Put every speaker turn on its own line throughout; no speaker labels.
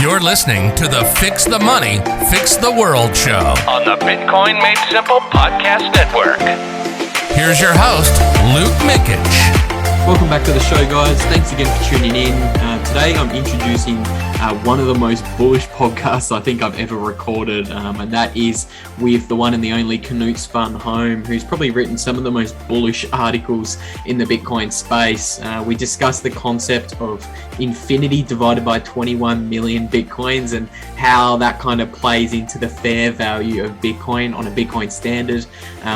You're listening to the Fix the Money, Fix the World show
on the Bitcoin Made Simple Podcast Network.
Here's your host, Luke Mikic.
Welcome back to the show, guys. Thanks again for tuning in. Today I'm introducing one of the most bullish podcasts I think I've ever recorded, and that is with the one and the only Knut Svanholm, who's probably written some of the most bullish articles in the Bitcoin space. We discuss the concept of infinity divided by 21 million Bitcoins and how that kind of plays into the fair value of Bitcoin on a Bitcoin standard.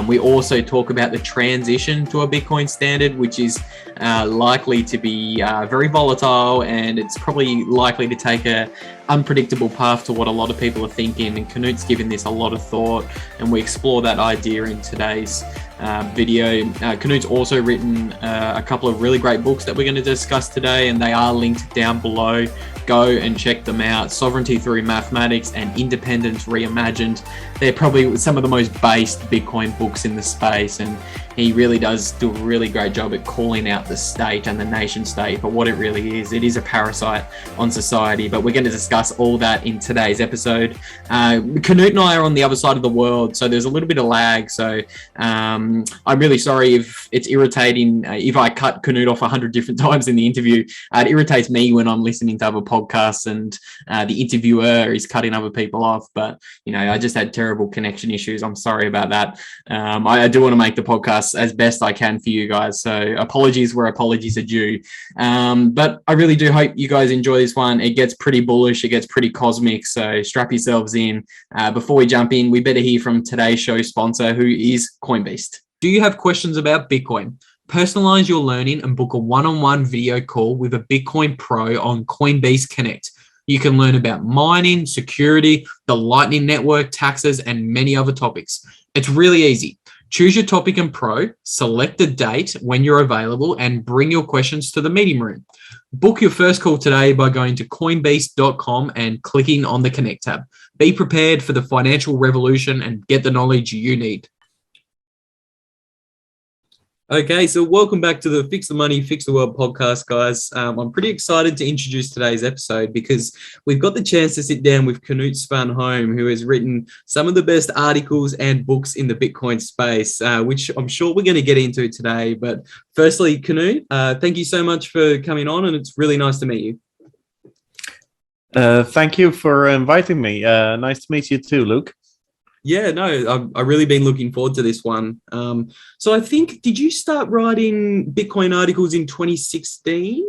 We also talk about the transition to a Bitcoin standard, which is likely to be very volatile, and it's probably likely to take a unpredictable path to what a lot of people are thinking. And Knut's given this a lot of thought, and we explore that idea in today's video. Knut's also written a couple of really great books that we're going to discuss today, and they are linked down below. Go and check them out. Sovereignty Through Mathematics and Independence Reimagined. They're probably some of the most based Bitcoin books in the space, and he really does do a really great job at calling out the state and the nation state for what it really is. It is a parasite on society, but we're going to discuss all that in today's episode. Knut and I are on the other side of the world, so there's a little bit of lag. So I'm really sorry if it's irritating, if I cut Knut off 100 different times in the interview. It irritates me when I'm listening to other podcasts and the interviewer is cutting other people off, but I just had terrible connection issues. I'm sorry about that. I do want to make the podcast as best I can for you guys, so apologies where apologies are due. But I really do hope you guys enjoy this one. It gets pretty bullish, it gets pretty cosmic, so strap yourselves in. Before we jump in, we better hear from today's show sponsor, who is Coinbase. Do you have questions about Bitcoin? Personalize your learning and book a one-on-one video call with a Bitcoin pro on Coinbase Connect. You can learn about mining, security, the Lightning Network, taxes, and many other topics. It's really easy. Choose your topic and pro, select a date when you're available, and bring your questions to the meeting room. Book your first call today by going to coinbase.com and clicking on the Connect tab. Be prepared for the financial revolution and get the knowledge you need. Okay, so welcome back to the Fix the Money, Fix the World podcast, guys. I'm pretty excited to introduce today's episode because we've got the chance to sit down with Knut Svanholm, who has written some of the best articles and books in the Bitcoin space, which I'm sure we're going to get into today. But firstly, Knut, thank you so much for coming on, and it's really nice to meet you.
Thank you for inviting me. Nice to meet you too, Luke.
Yeah, no, I've really been looking forward to this one. So I think, did you start writing Bitcoin articles in 2016?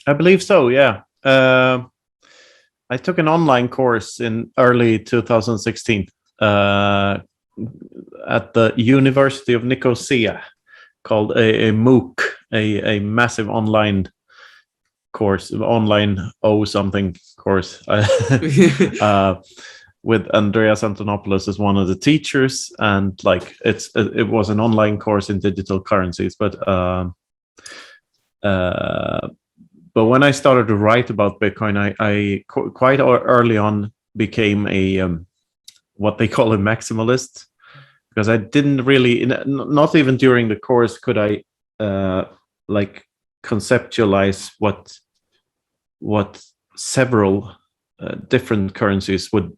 I believe so, yeah. I took an online course in early 2016 at the University of Nicosia called a MOOC, a massive online course, online something course. With Andreas Antonopoulos as one of the teachers, and it was an online course in digital currencies. But when I started to write about Bitcoin, I quite early on became a what they call a maximalist, because I didn't really, not even during the course could I conceptualize what several different currencies would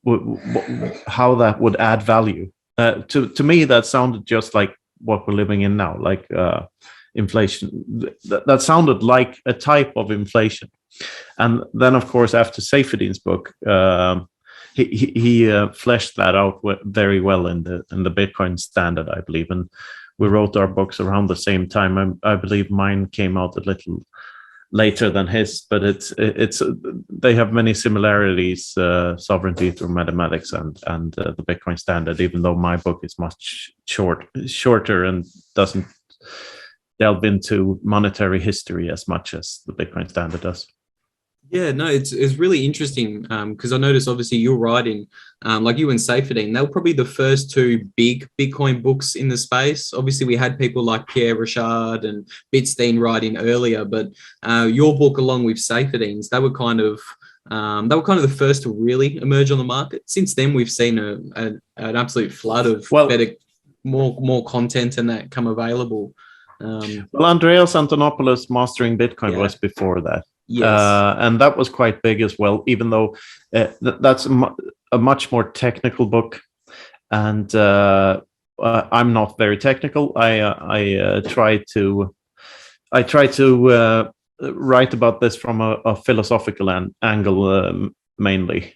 how that would add value. To me, that sounded just like what we're living in now, like inflation. That sounded like a type of inflation. And then, of course, after Seperation book, he fleshed that out very well in the Bitcoin Standard, I believe. And we wrote our books around the same time. I believe mine came out a little later than his, but it's they have many similarities, Sovereignty Through Mathematics and the Bitcoin Standard, even though my book is much shorter and doesn't delve into monetary history as much as the Bitcoin Standard does.
Yeah, no, it's really interesting because I noticed obviously you're writing, like you and Seperation, they were probably the first two big Bitcoin books in the space. Obviously, we had people like Pierre Richard and Bitstein writing earlier, but your book along with Separation's, they were kind of the first to really emerge on the market. Since then, we've seen an absolute flood of better, more content and that come available.
Andreas Antonopoulos Mastering Bitcoin was before that.
Yes.
And that was quite big as well, even though that's a much more technical book. And I'm not very technical. I try to write about this from a philosophical angle mainly.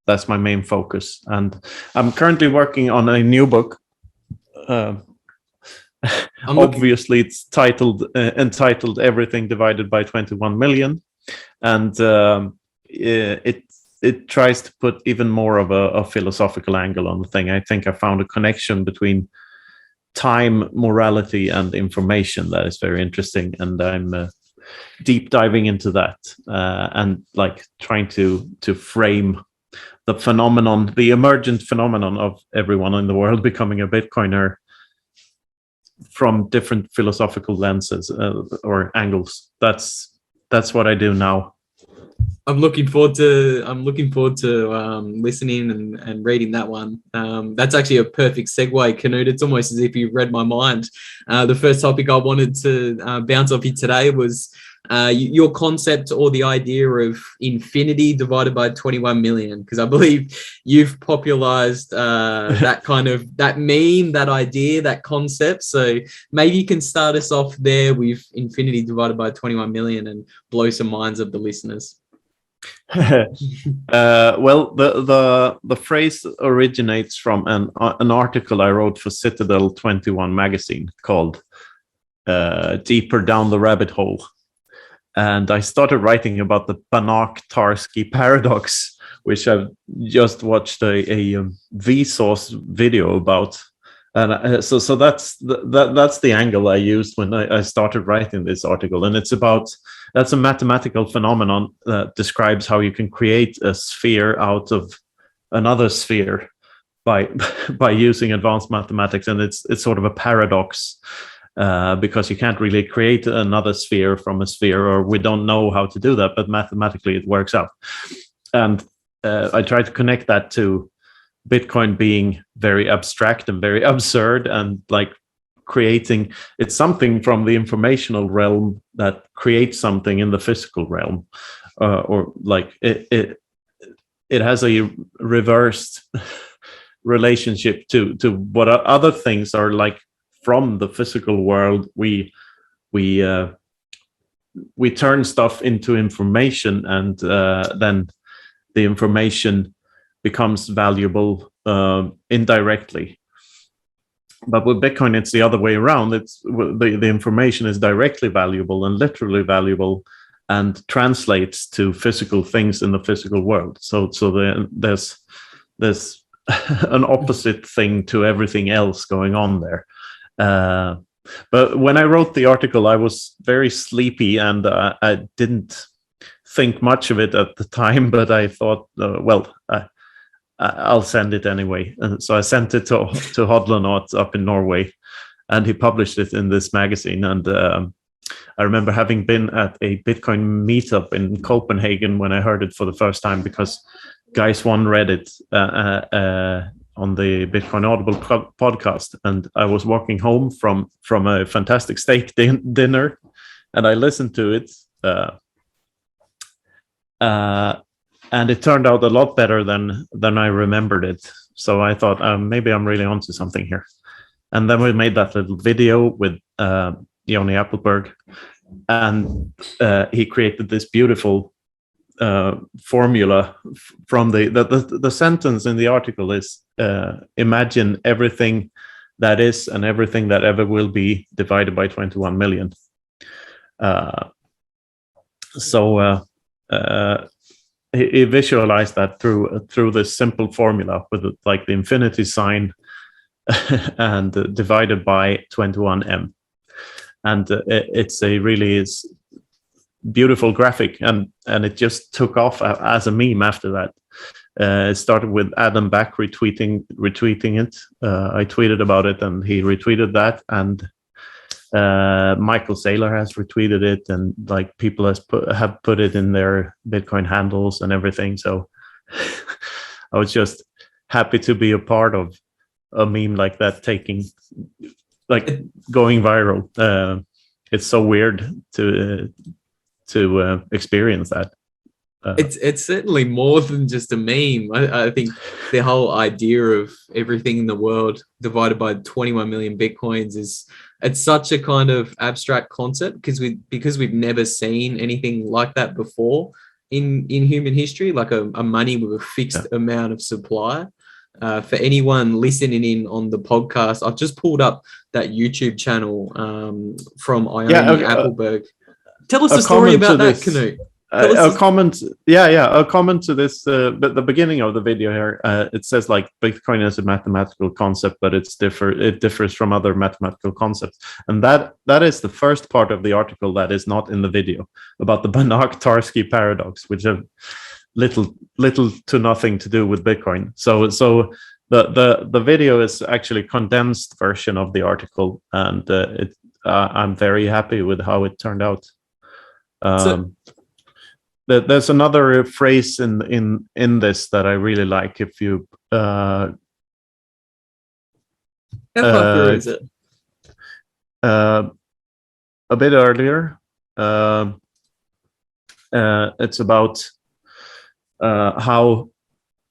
That's my main focus, and I'm currently working on a new book. Obviously, it's entitled "Everything Divided by 21 Million," and it tries to put even more of a philosophical angle on the thing. I think I found a connection between time, morality, and information that is very interesting, and I'm deep diving into that and like trying to frame the phenomenon, the emergent phenomenon of everyone in the world becoming a Bitcoiner from different philosophical lenses or angles. That's what I do now.
I'm looking forward to listening and reading that one. That's actually a perfect segue, Knut. It's almost as if you read my mind. The first topic I wanted to bounce off you today was your concept or the idea of infinity divided by 21 million, because I believe you've popularized that meme, that idea, that concept. So maybe you can start us off there with infinity divided by 21 million and blow some minds of the listeners.
Well, the phrase originates from an article I wrote for Citadel 21 magazine called "Deeper Down the Rabbit Hole," and I started writing about the Banach-Tarski paradox, which I've just watched a Vsauce video about. And so that's the angle I used when I started writing this article, and that's a mathematical phenomenon that describes how you can create a sphere out of another sphere by using advanced mathematics, and it's sort of a paradox because you can't really create another sphere from a sphere, or we don't know how to do that, but mathematically it works out. And I try to connect that to Bitcoin being very abstract and very absurd, and like creating, it's something from the informational realm that creates something in the physical realm, or like it has a reversed relationship to what other things are like from the physical world. We turn stuff into information, and then the information becomes valuable indirectly. But with Bitcoin, it's the other way around. It's the information is directly valuable and literally valuable, and translates to physical things in the physical world. So there's an opposite thing to everything else going on there. But when I wrote the article, I was very sleepy, and I didn't think much of it at the time. But I thought, I'll send it anyway. And so I sent it to Hodlonaut up in Norway, and he published it in this magazine. And I remember having been at a Bitcoin meetup in Copenhagen when I heard it for the first time, because Guys One read it on the Bitcoin Audible podcast. And I was walking home from a fantastic steak dinner, and I listened to it. And it turned out a lot better than I remembered it. So I thought, maybe I'm really onto something here. And then we made that little video with Joni Appelberg, and he created this beautiful formula from the sentence in the article is, imagine everything that is and everything that ever will be divided by 21 million. He visualized that through this simple formula with like the infinity sign and divided by 21m, and it's a really beautiful graphic, and it just took off as a meme after that. It started with Adam Back retweeting it. I tweeted about it, and he retweeted that, and Michael Saylor has retweeted it, and like people have put it in their Bitcoin handles and everything. So I was just happy to be a part of a meme like that going viral. It's so weird to to experience that.
It's certainly more than just a meme. I think the whole idea of everything in the world divided by 21 million bitcoins it's such a kind of abstract concept because we've never seen anything like that before in human history, like a money with a fixed amount of supply. For anyone listening in on the podcast, I've just pulled up that YouTube channel from Ione Appleberg. Tell us a story about that, Knut.
A comment to this, but the beginning of the video here, it says like Bitcoin is a mathematical concept, but it differs from other mathematical concepts, and that is the first part of the article that is not in the video about the Banach-Tarski paradox, which have little to nothing to do with Bitcoin. So the video is actually a condensed version of the article, and I'm very happy with how it turned out. There's another phrase in this that I really like. If you
how far through is it?
A bit earlier, it's about how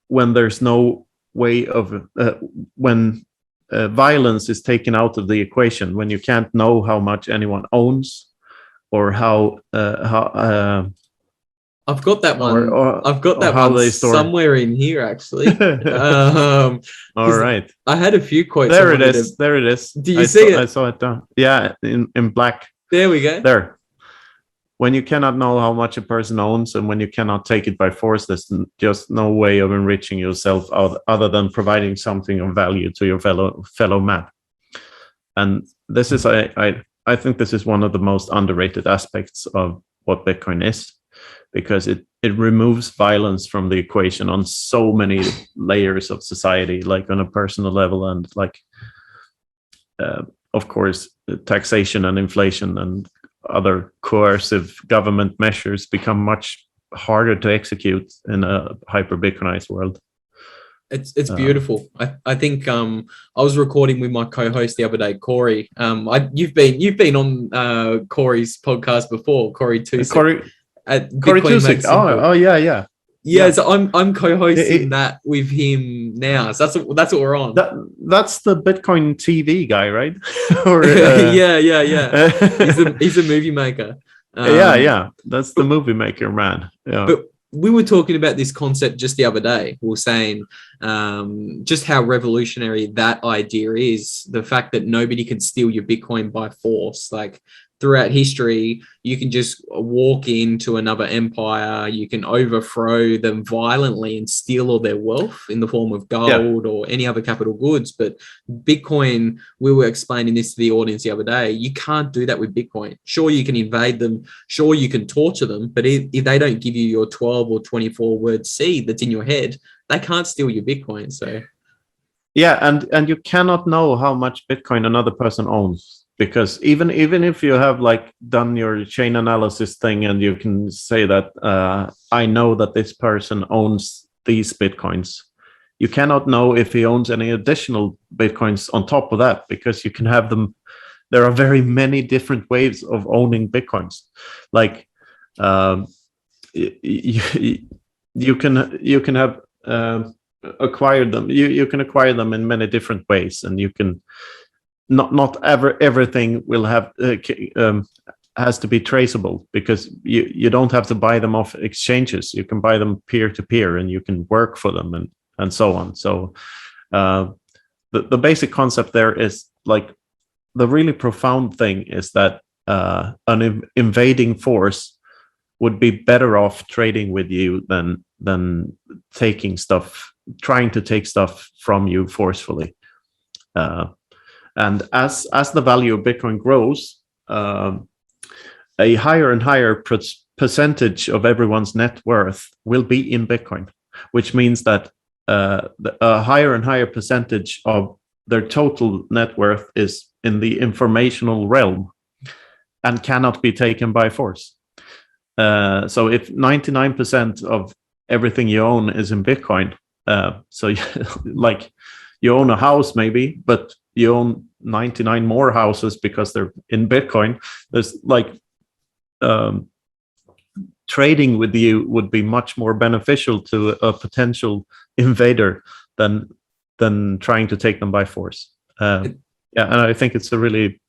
when there's no way of when violence is taken out of the equation, when you can't know how much anyone owns or how
I've got that one. I've got that one somewhere in here, actually.
All right.
I had a few quotes.
There it is. There it is.
Do you see it?
I saw it down. Yeah, in black.
There we go.
There. When you cannot know how much a person owns and when you cannot take it by force, there's just no way of enriching yourself other than providing something of value to your fellow man. And this is, I think this is one of the most underrated aspects of what Bitcoin is, because it removes violence from the equation on so many layers of society, like on a personal level, and like, of course, taxation and inflation and other coercive government measures become much harder to execute in a hyper-Bitcoinized world.
It's beautiful. I think I was recording with my co-host the other day, Corey. You've been on Corey's podcast before, Corey Tusik.
Corey Tusik. Oh yeah.
Yeah, so I'm co-hosting that with him now. So that's what we're on.
That's the Bitcoin TV guy, right? Or,
yeah. He's a movie maker.
Yeah. That's the movie maker, man. Yeah.
But we were talking about this concept just the other day. We were saying just how revolutionary that idea is. The fact that nobody can steal your Bitcoin by force. Like, throughout history, you can just walk into another empire, you can overthrow them violently and steal all their wealth in the form of gold or any other capital goods. But Bitcoin, we were explaining this to the audience the other day, you can't do that with Bitcoin. Sure, you can invade them, sure, you can torture them, but if they don't give you your 12 or 24 word seed that's in your head, they can't steal your Bitcoin. So
yeah, and you cannot know how much Bitcoin another person owns. Because even if you have like done your chain analysis thing and you can say that I know that this person owns these Bitcoins, you cannot know if he owns any additional Bitcoins on top of that, because you can have them. There are very many different ways of owning Bitcoins. Like you can have acquired them. You can acquire them in many different ways, and you can. Not everything will have has to be traceable, because you don't have to buy them off exchanges. You can buy them peer to peer, and you can work for them and so on. So the basic concept there is like the really profound thing is that an invading force would be better off trading with you than trying to take stuff from you forcefully. And as the value of Bitcoin grows, a higher and higher percentage of everyone's net worth will be in Bitcoin, which means that a higher and higher percentage of their total net worth is in the informational realm and cannot be taken by force. So if 99% of everything you own is in Bitcoin, so like you own a house maybe, but you own 99 more houses because they're in Bitcoin. There's like trading with you would be much more beneficial to a potential invader than trying to take them by force. And I think it's a really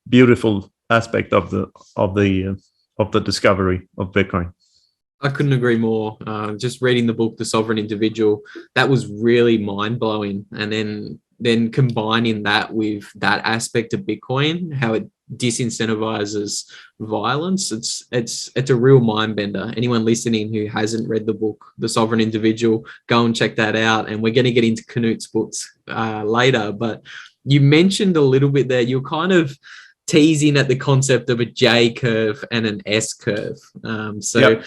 beautiful aspect of the discovery of Bitcoin.
I couldn't agree more. Just reading the book, The Sovereign Individual, that was really mind-blowing. And then combining that with that aspect of Bitcoin, how it disincentivizes violence, it's a real mind bender. Anyone listening who hasn't read the book, The Sovereign Individual, go and check that out. And we're going to get into Knut's books later. But you mentioned a little bit there, you're kind of teasing at the concept of a J curve and an S curve. Yep.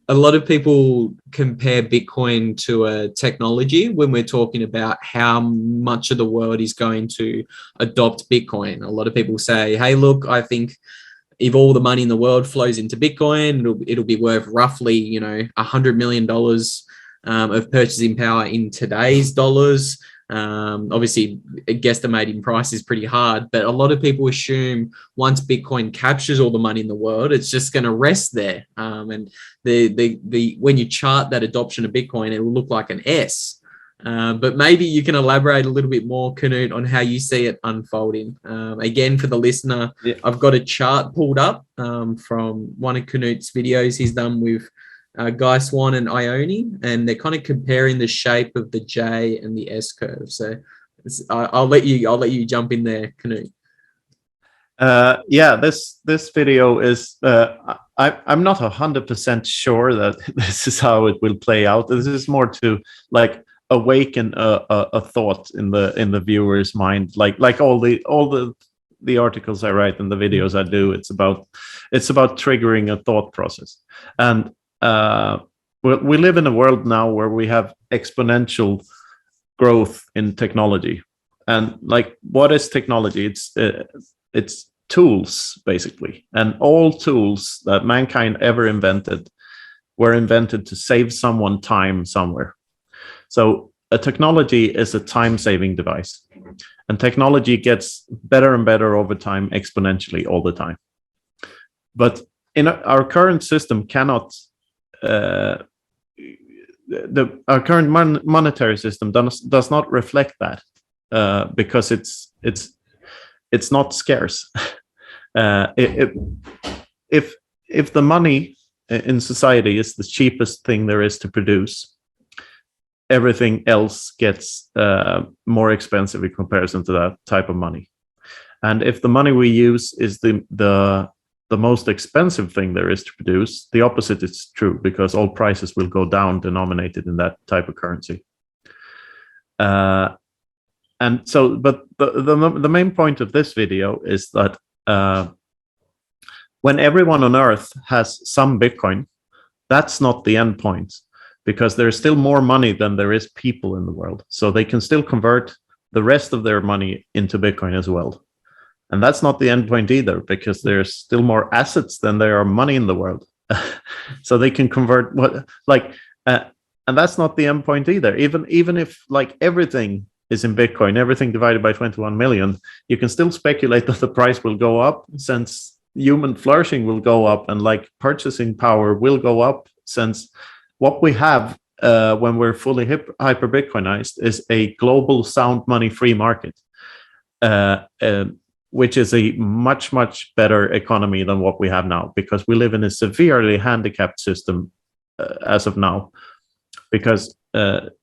A lot of people compare Bitcoin to a technology when we're talking about how much of the world is going to adopt Bitcoin. A lot of people say, hey, look, I think if all the money in the world flows into Bitcoin, it'll be worth roughly, $100 million of purchasing power in today's dollars. Obviously, guesstimating price is pretty hard, but a lot of people assume once Bitcoin captures all the money in the world, it's just going to rest there. And when you chart that adoption of Bitcoin, it will look like an S. But maybe you can elaborate a little bit more, Knut, on how you see it unfolding. Again, for the listener, I've got a chart pulled up from one of Knut's videos he's done with Guy Swan and Ione, and they're kind of comparing the shape of the J and the S curve. So I'll let you jump in there, Knut.
This video is I'm not 100% sure that this is how it will play out. This is more to awaken a thought in the viewer's mind, like all the articles I write and the videos I do. It's about triggering a thought process. And we live in a world now where we have exponential growth in technology. And what is technology? It's tools, basically. And all tools that mankind ever invented were invented to save someone time somewhere. So a technology is a time-saving device. And technology gets better and better over time, exponentially all the time. But in our current system cannot... our current monetary system does not reflect that because it's not scarce. If the money in society is the cheapest thing there is to produce, everything else gets more expensive in comparison to that type of money. And if the money we use is the most expensive thing there is to produce, the opposite is true, because all prices will go down denominated in that type of currency. And so, but the main point of this video is that when everyone on Earth has some Bitcoin, that's not the end point, because there's still more money than there is people in the world. So they can still convert the rest of their money into Bitcoin as well. And that's not the end point either, because there's still more assets than there are money in the world. So they can convert and that's not the end point either. Even if everything is in Bitcoin, everything divided by 21 million, you can still speculate that the price will go up, since human flourishing will go up, and purchasing power will go up, since what we have when we're fully hyper Bitcoinized is a global sound money free market. Which is a much, much better economy than what we have now, because we live in a severely handicapped system as of now, because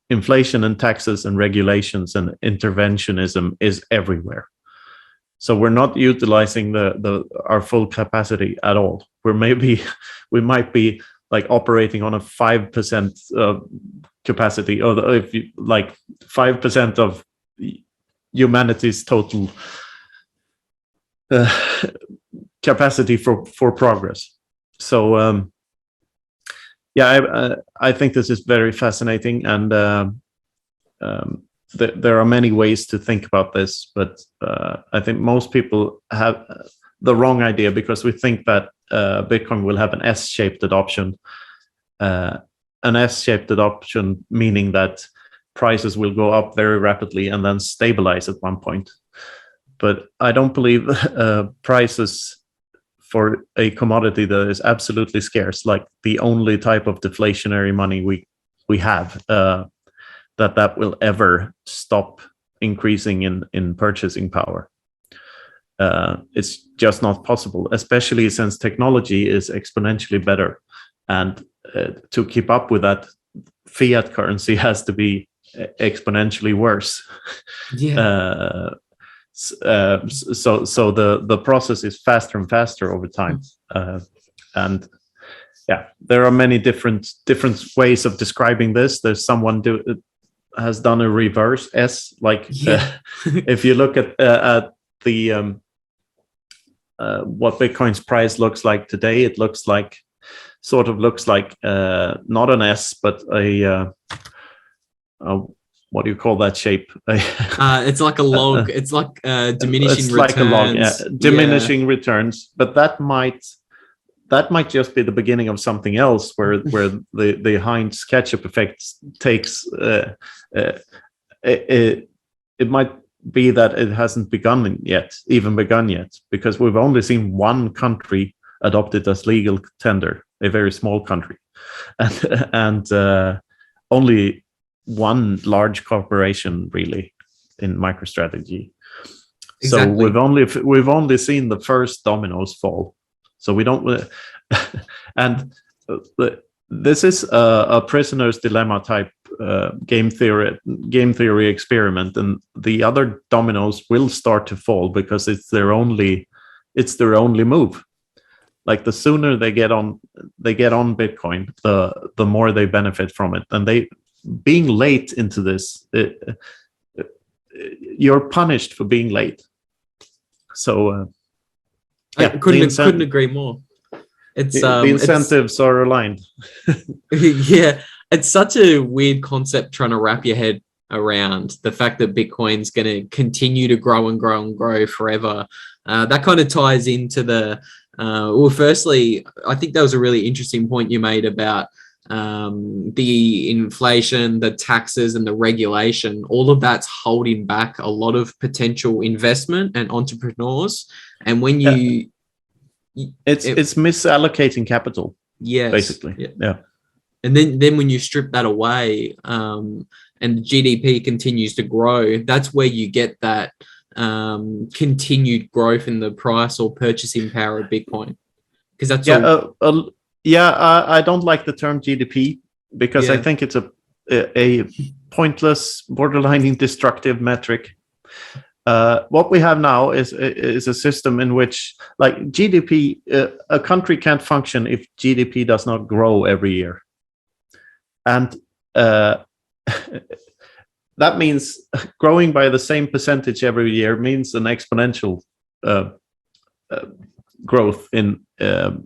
inflation and taxes and regulations and interventionism is everywhere. So we're not utilizing our full capacity at all. We might be operating on a 5% capacity, or if you 5% of humanity's total capacity for progress. So I think this is very fascinating, and there are many ways to think about this, but I think most people have the wrong idea, because we think that Bitcoin will have an S-shaped adoption. An S-shaped adoption meaning that prices will go up very rapidly and then stabilize at one point. But I don't believe prices for a commodity that is absolutely scarce, like the only type of deflationary money we have, that will ever stop increasing in purchasing power. It's just not possible, especially since technology is exponentially better. And to keep up with that, fiat currency has to be exponentially worse.
Yeah.
So the process is faster and faster over time. And yeah, there are many different ways of describing this. There's someone has done a reverse S, like if you look at the what Bitcoin's price looks like today, it looks like not an S, but a what do you call that shape?
It's like a log. It's like diminishing
it's
returns.
Like a log, diminishing returns. But that might just be the beginning of something else, where the Heinz ketchup effect takes. It might be that it hasn't begun yet, because we've only seen one country adopt it as legal tender, a very small country, and only one large corporation really in MicroStrategy.
Exactly.
So we've only seen the first dominoes fall. So we don't, and this is a prisoner's dilemma type game theory experiment, and the other dominoes will start to fall because it's their only move. Like the sooner they get on Bitcoin, the more they benefit from it. And being late into this, you're punished for being late. So
I couldn't agree more. It's
the incentives are aligned.
Yeah, it's such a weird concept trying to wrap your head around the fact that Bitcoin's going to continue to grow and grow and grow forever. That kind of ties into the well, firstly, I think that was a really interesting point you made about the inflation, the taxes, and the regulation. All of that's holding back a lot of potential investment and entrepreneurs. And when
it's misallocating capital.
Yes,
basically. Yeah.
And then when you strip that away, and the GDP continues to grow, that's where you get that continued growth in the price or purchasing power of Bitcoin. Because that's
I don't like the term GDP because I think it's a pointless, borderline destructive metric. What we have now is a system in which, like, GDP, a country can't function if GDP does not grow every year. And that means growing by the same percentage every year means an exponential growth in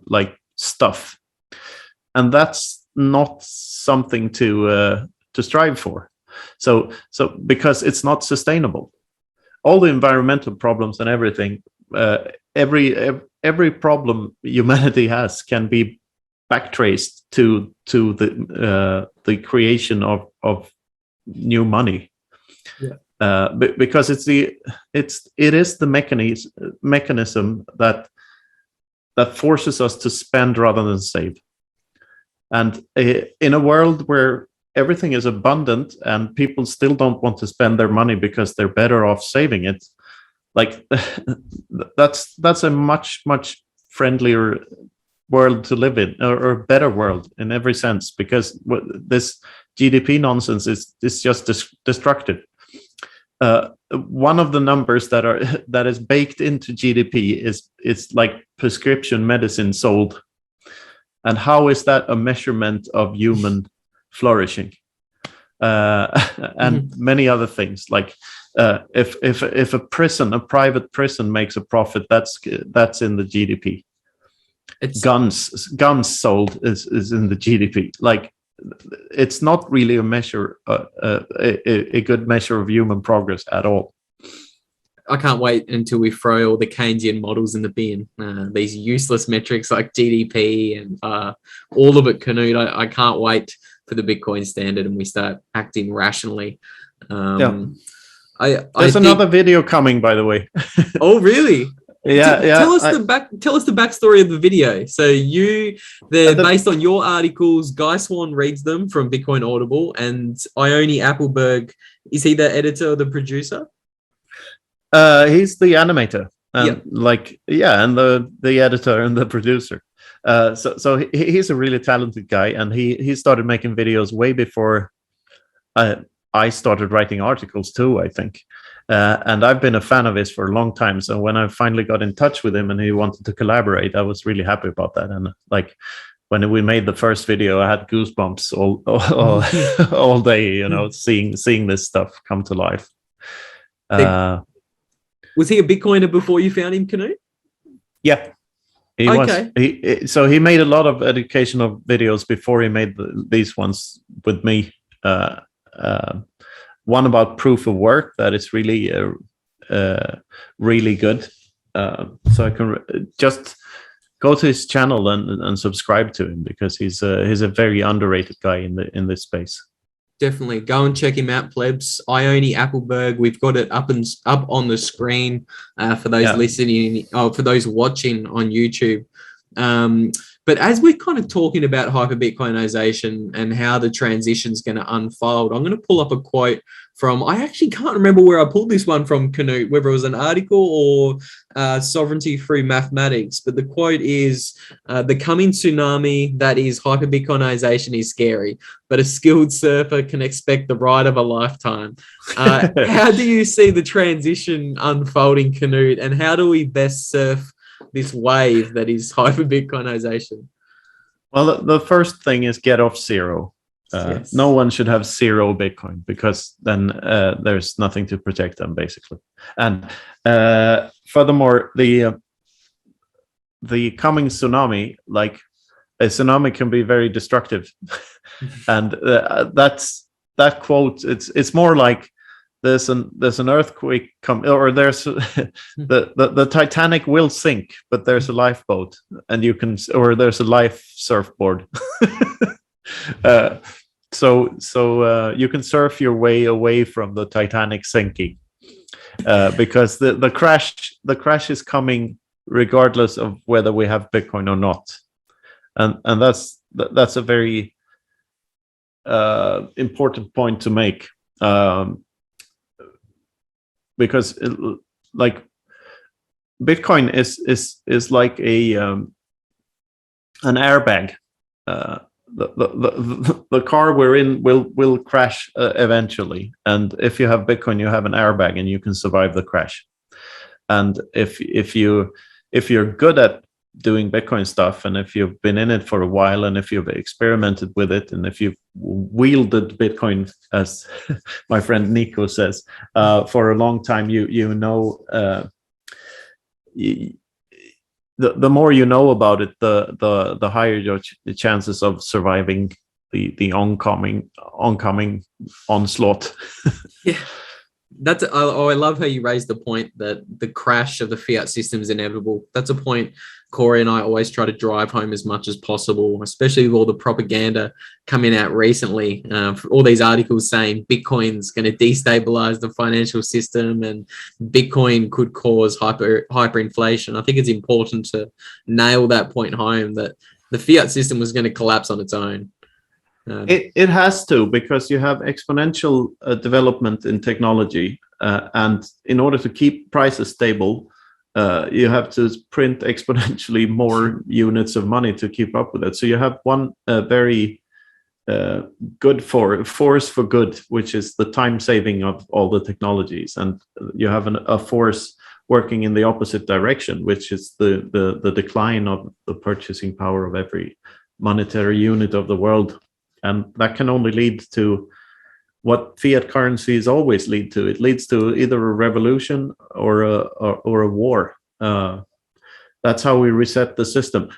like stuff. And that's not something to strive for. So because it's not sustainable. All the environmental problems and everything, every problem humanity has can be backtraced to the creation of new money. Because it is the mechanism that forces us to spend rather than save. And in a world where everything is abundant and people still don't want to spend their money because they're better off saving it, like that's a much friendlier world to live in, or a better world in every sense, because this GDP nonsense is just destructive. One of the numbers that is baked into GDP is like prescription medicine sold. And how is that a measurement of human flourishing? And many other things, like if a private prison makes a profit, that's in the GDP. Guns sold is in the GDP. Like, it's not really a measure, a good measure of human progress at all.
I can't wait until we throw all the Keynesian models in the bin. These useless metrics like GDP and all of it, Knut. I can't wait for the Bitcoin standard and we start acting rationally. There's
another video coming, by the way.
Oh, really? Tell us the backstory of the video. So they're based on your articles. Guy Swan reads them from Bitcoin Audible, and Ione Appleberg, is he the editor or the producer?
He's the animator, and and the editor and the producer. So he's a really talented guy, and he started making videos way before I started writing articles too, I think. And I've been a fan of his for a long time. So when I finally got in touch with him and he wanted to collaborate, I was really happy about that. And like when we made the first video, I had goosebumps all day, you know, seeing this stuff come to life.
Was he a Bitcoiner before you found him, Knut?
Yeah. He was. So he made a lot of educational videos before he made these ones with me. One about proof of work that is really, really good. So I can just go to his channel and subscribe to him because he's a very underrated guy in this space.
Definitely go and check him out, plebs. Ione Appleberg. We've got it up on the screen for those listening, for those watching on YouTube. But as we're kind of talking about hyperbitcoinization and how the transition is going to unfold, I'm going to pull up a quote from, I actually can't remember where I pulled this one from, Knut, whether it was an article or Sovereignty Through Mathematics. But the quote is, the coming tsunami that is hyperbitcoinization is scary, but a skilled surfer can expect the ride of a lifetime. How do you see the transition unfolding, Knut, and how do we best surf this wave that is hyperbitcoinization?
Well, the first thing is get off zero. No one should have zero Bitcoin because then there's nothing to protect them, basically. And furthermore, the coming tsunami, like a tsunami, can be very destructive. And that quote. It's more like there's an earthquake or there's the Titanic will sink, but there's a lifeboat and there's a life surfboard. So you can surf your way away from the Titanic sinking, because the crash is coming regardless of whether we have Bitcoin or not, and that's a very important point to make. Because like Bitcoin is like an airbag. The car we're in will crash eventually, and if you have Bitcoin, you have an airbag and you can survive the crash. And if you're good at doing Bitcoin stuff, and if you've been in it for a while, and if you've experimented with it, and if you've wielded Bitcoin, as my friend Nico says, for a long time, you know, the more you know about it, the higher your chances of surviving the oncoming onslaught.
Yeah. I love how you raised the point that the crash of the fiat system is inevitable. That's a point Corey and I always try to drive home as much as possible, especially with all the propaganda coming out recently. All these articles saying Bitcoin's going to destabilize the financial system and Bitcoin could cause hyperinflation. I think it's important to nail that point home, that the fiat system was going to collapse on its own.
It has to, because you have exponential development in technology, and in order to keep prices stable, you have to print exponentially more units of money to keep up with it. So you have one very good force for good, which is the time saving of all the technologies, and you have a force working in the opposite direction, which is the decline of the purchasing power of every monetary unit of the world. And that can only lead to what fiat currencies always lead to. It leads to either a revolution or a war. That's how we reset the system.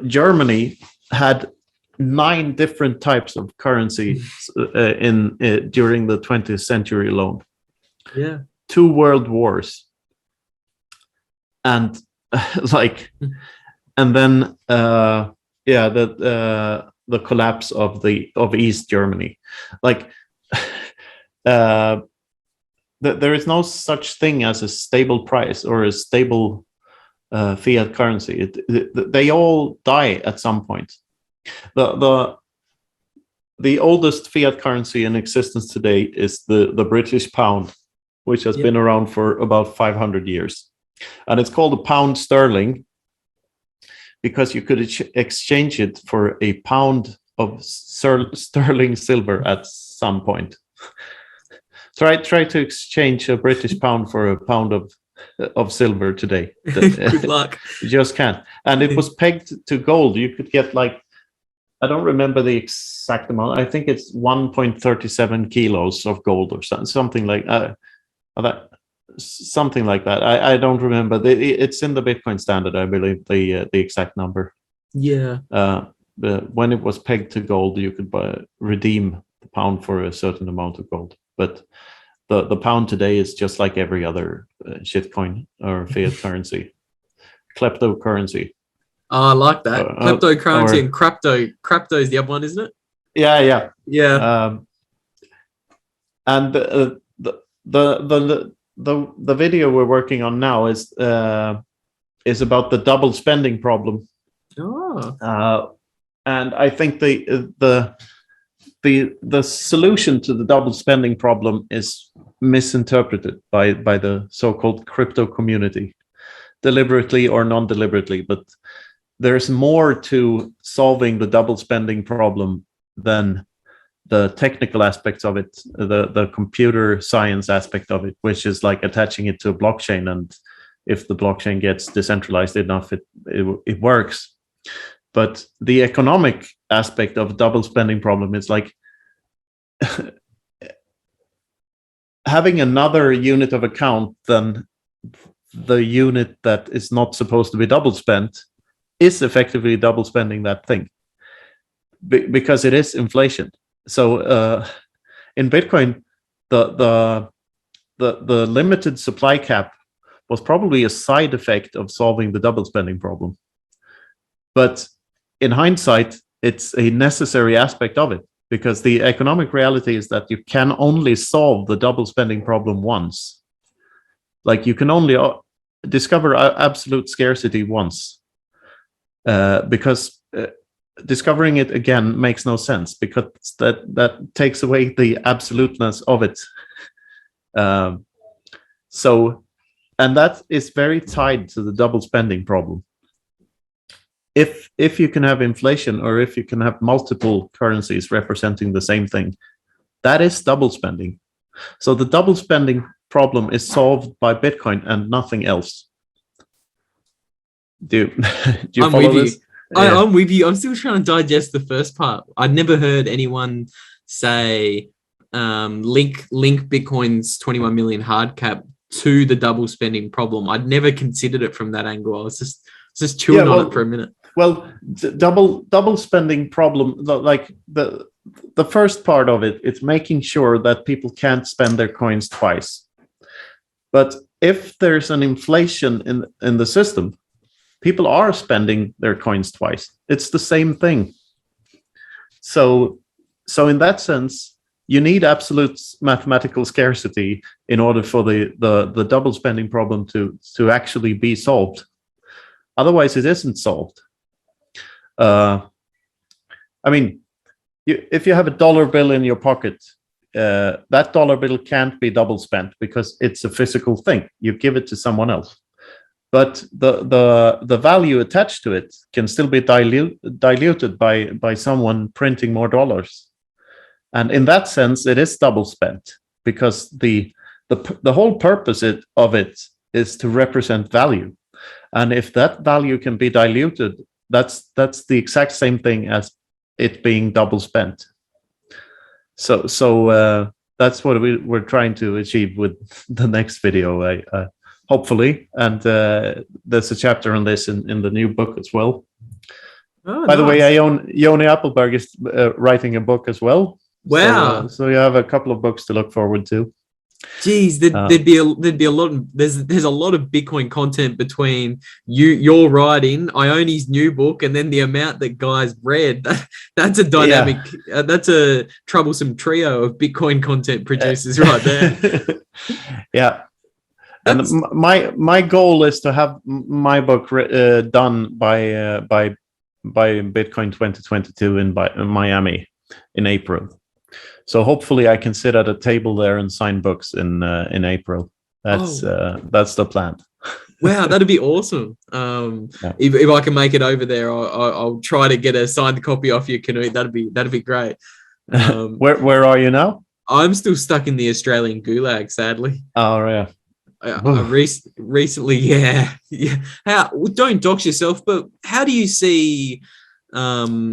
Germany had 9 different types of currency during the 20th century alone.
Yeah,
2 world wars, and and then the collapse of East Germany. There is no such thing as a stable price or a stable fiat currency. They all die at some point. The oldest fiat currency in existence today is the British pound, which has been around for about 500 years. And it's called a pound sterling because you could exchange it for a pound of sterling silver at some point. Try to exchange a British pound for a pound of silver today.
Good luck.
You just can't. And it was pegged to gold. You could get like, I don't remember the exact amount. I think it's 1.37 kilos of gold or something like that. Something like that. I don't remember. It's in the Bitcoin standard, I believe, the exact number.
Yeah.
When it was pegged to gold, you could redeem the pound for a certain amount of gold. But the pound today is just like every other shitcoin or fiat currency, kleptocurrency.
Oh, I like that. Kleptocurrency and crypto. Crypto is the other one, isn't it?
Yeah. And the video we're working on now is about the double spending problem.
Oh.
And I think the solution to the double spending problem is misinterpreted by the so-called crypto community, deliberately or non-deliberately. But there's more to solving the double spending problem than the technical aspects of it, the computer science aspect of it, which is like attaching it to a blockchain. And if the blockchain gets decentralized enough, it works. But the economic aspect of double spending problem is like having another unit of account than the unit that is not supposed to be double spent is effectively double spending that thing because it is inflation. So in Bitcoin, the limited supply cap was probably a side effect of solving the double spending problem. But in hindsight, it's a necessary aspect of it because the economic reality is that you can only solve the double spending problem once. Like you can only discover absolute scarcity once because discovering it again makes no sense because that takes away the absoluteness of it. And that is very tied to the double spending problem. If you can have inflation or if you can have multiple currencies representing the same thing, that is double spending. So the double spending problem is solved by Bitcoin and nothing else. Do you follow this?
I'm with you. I'm still trying to digest the first part. I'd never heard anyone say link Bitcoin's 21 million hard cap to the double spending problem. I'd never considered it from that angle. I was just chewing on it for a minute.
Well, double spending problem, like the first part of it, it's making sure that people can't spend their coins twice. But if there's an inflation in the system, people are spending their coins twice. It's the same thing. So in that sense, you need absolute mathematical scarcity in order for the double spending problem to actually be solved. Otherwise, it isn't solved. I mean, if you have a dollar bill in your pocket, that dollar bill can't be double spent because it's a physical thing. You give it to someone else. But the value attached to it can still be diluted by someone printing more dollars. And in that sense, it is double spent because the whole purpose of it is to represent value. And if that value can be diluted, that's the exact same thing as it being double spent. So that's what we're trying to achieve with the next video, hopefully. And there's a chapter on this in the new book as well.
Oh,
By the way, Joni Appelberg is writing a book as well.
Wow!
So you have a couple of books to look forward to.
Geez, there'd be a lot. There's a lot of Bitcoin content between your writing, Ione's new book, and then the amount that guys read. That's a dynamic. That's a troublesome trio of Bitcoin content producers right there.
Yeah, And my goal is to have my book done by Bitcoin 2022 in Miami in April. So hopefully I can sit at a table there and sign books in April. That's the plan.
Wow, that'd be awesome. If I can make it over there, I'll try to get a signed copy off you, Knut. That'd be great.
Where are you now?
I'm still stuck in the Australian gulag, sadly.
Oh yeah.
I recently, yeah. Don't dox yourself, but how do you see, how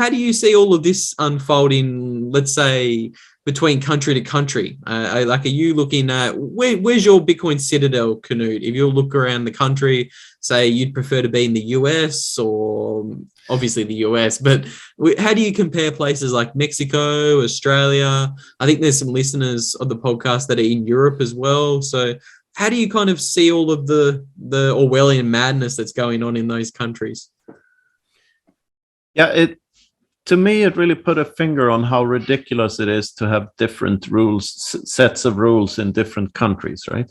do you see all of this unfolding? Let's say between country to country. Are you looking at where's your Bitcoin citadel, Knut? If you look around the country, say you'd prefer to be in the US or obviously the US, but how do you compare places like Mexico, Australia? I think there's some listeners of the podcast that are in Europe as well. So how do you kind of see all of the Orwellian madness that's going on in those countries?
Yeah, to me, it really put a finger on how ridiculous it is to have different rules, sets of rules in different countries, right?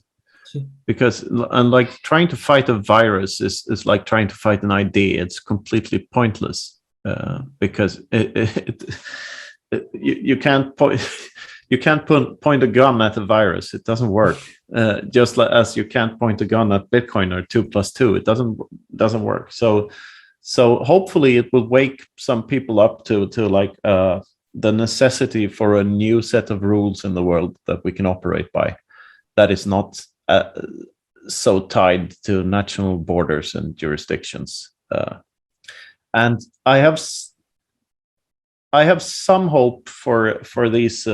Because, and like trying to fight a virus is like trying to fight an idea. It's completely pointless because you can't point a gun at a virus. It doesn't work. Just like as you can't point a gun at Bitcoin or 2 + 2. It doesn't work. So hopefully it will wake some people up to like the necessity for a new set of rules in the world that we can operate by. That is not so tied to national borders and jurisdictions. And I have some hope for these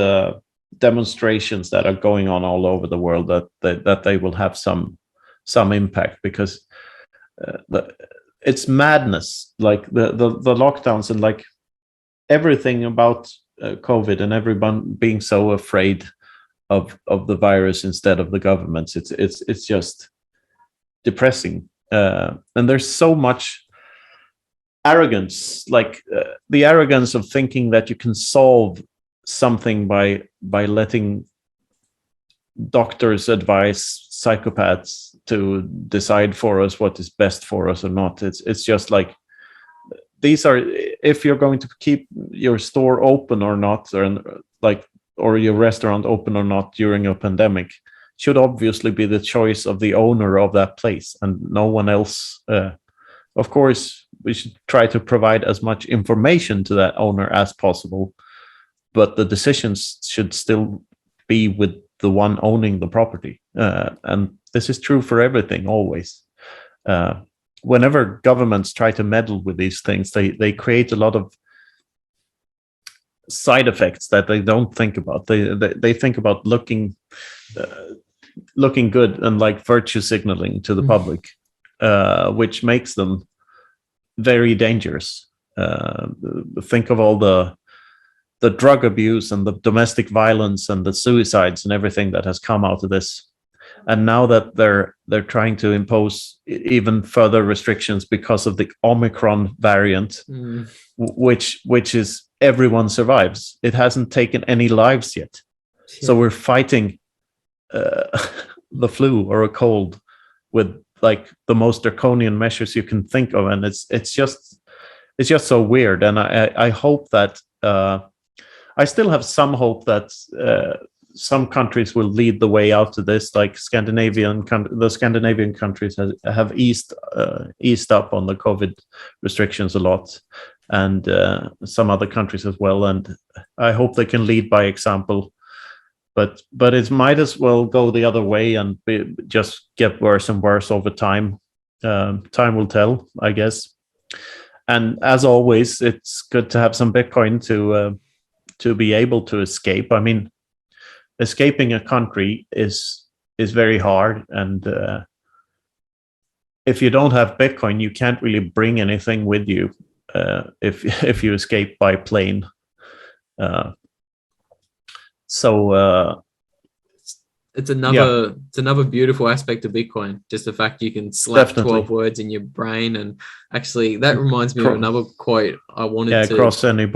demonstrations that are going on all over the world that they will have some impact, because it's madness, like the lockdowns and like everything about COVID and everyone being so afraid of the virus instead of the governments. It's just depressing, and there's so much arrogance, like the arrogance of thinking that you can solve something by letting doctors advise psychopaths to decide for us what is best for us or not. It's just like, these are, if you're going to keep your store open or not, or your restaurant open or not during a pandemic, should obviously be the choice of the owner of that place and no one else. Of course, we should try to provide as much information to that owner as possible, but the decisions should still be with the one owning the property. And this is true for everything, always. Whenever governments try to meddle with these things, they create a lot of side effects that they don't think about. They think about looking good and like virtue signaling to the public, which makes them very dangerous. Think of all the drug abuse and the domestic violence and the suicides and everything that has come out of this. And now that they're trying to impose even further restrictions because of the Omicron variant, which is everyone survives. It hasn't taken any lives yet. Yeah. So we're fighting the flu or a cold with like the most draconian measures you can think of, and it's just so weird. And I hope that I still have some hope that some countries will lead the way out of this, like the Scandinavian countries have eased up on the COVID restrictions a lot, and some other countries as well. And I hope they can lead by example. But it might as well go the other way and just get worse and worse over time. Time will tell, I guess. And as always, it's good to have some Bitcoin to be able to escape. I mean, escaping a country is very hard, and if you don't have Bitcoin, you can't really bring anything with you if you escape by plane.
It's another beautiful aspect of Bitcoin. Just the fact you can slap Definitely. 12 words in your brain, and actually that reminds me of another quote I wanted to cross any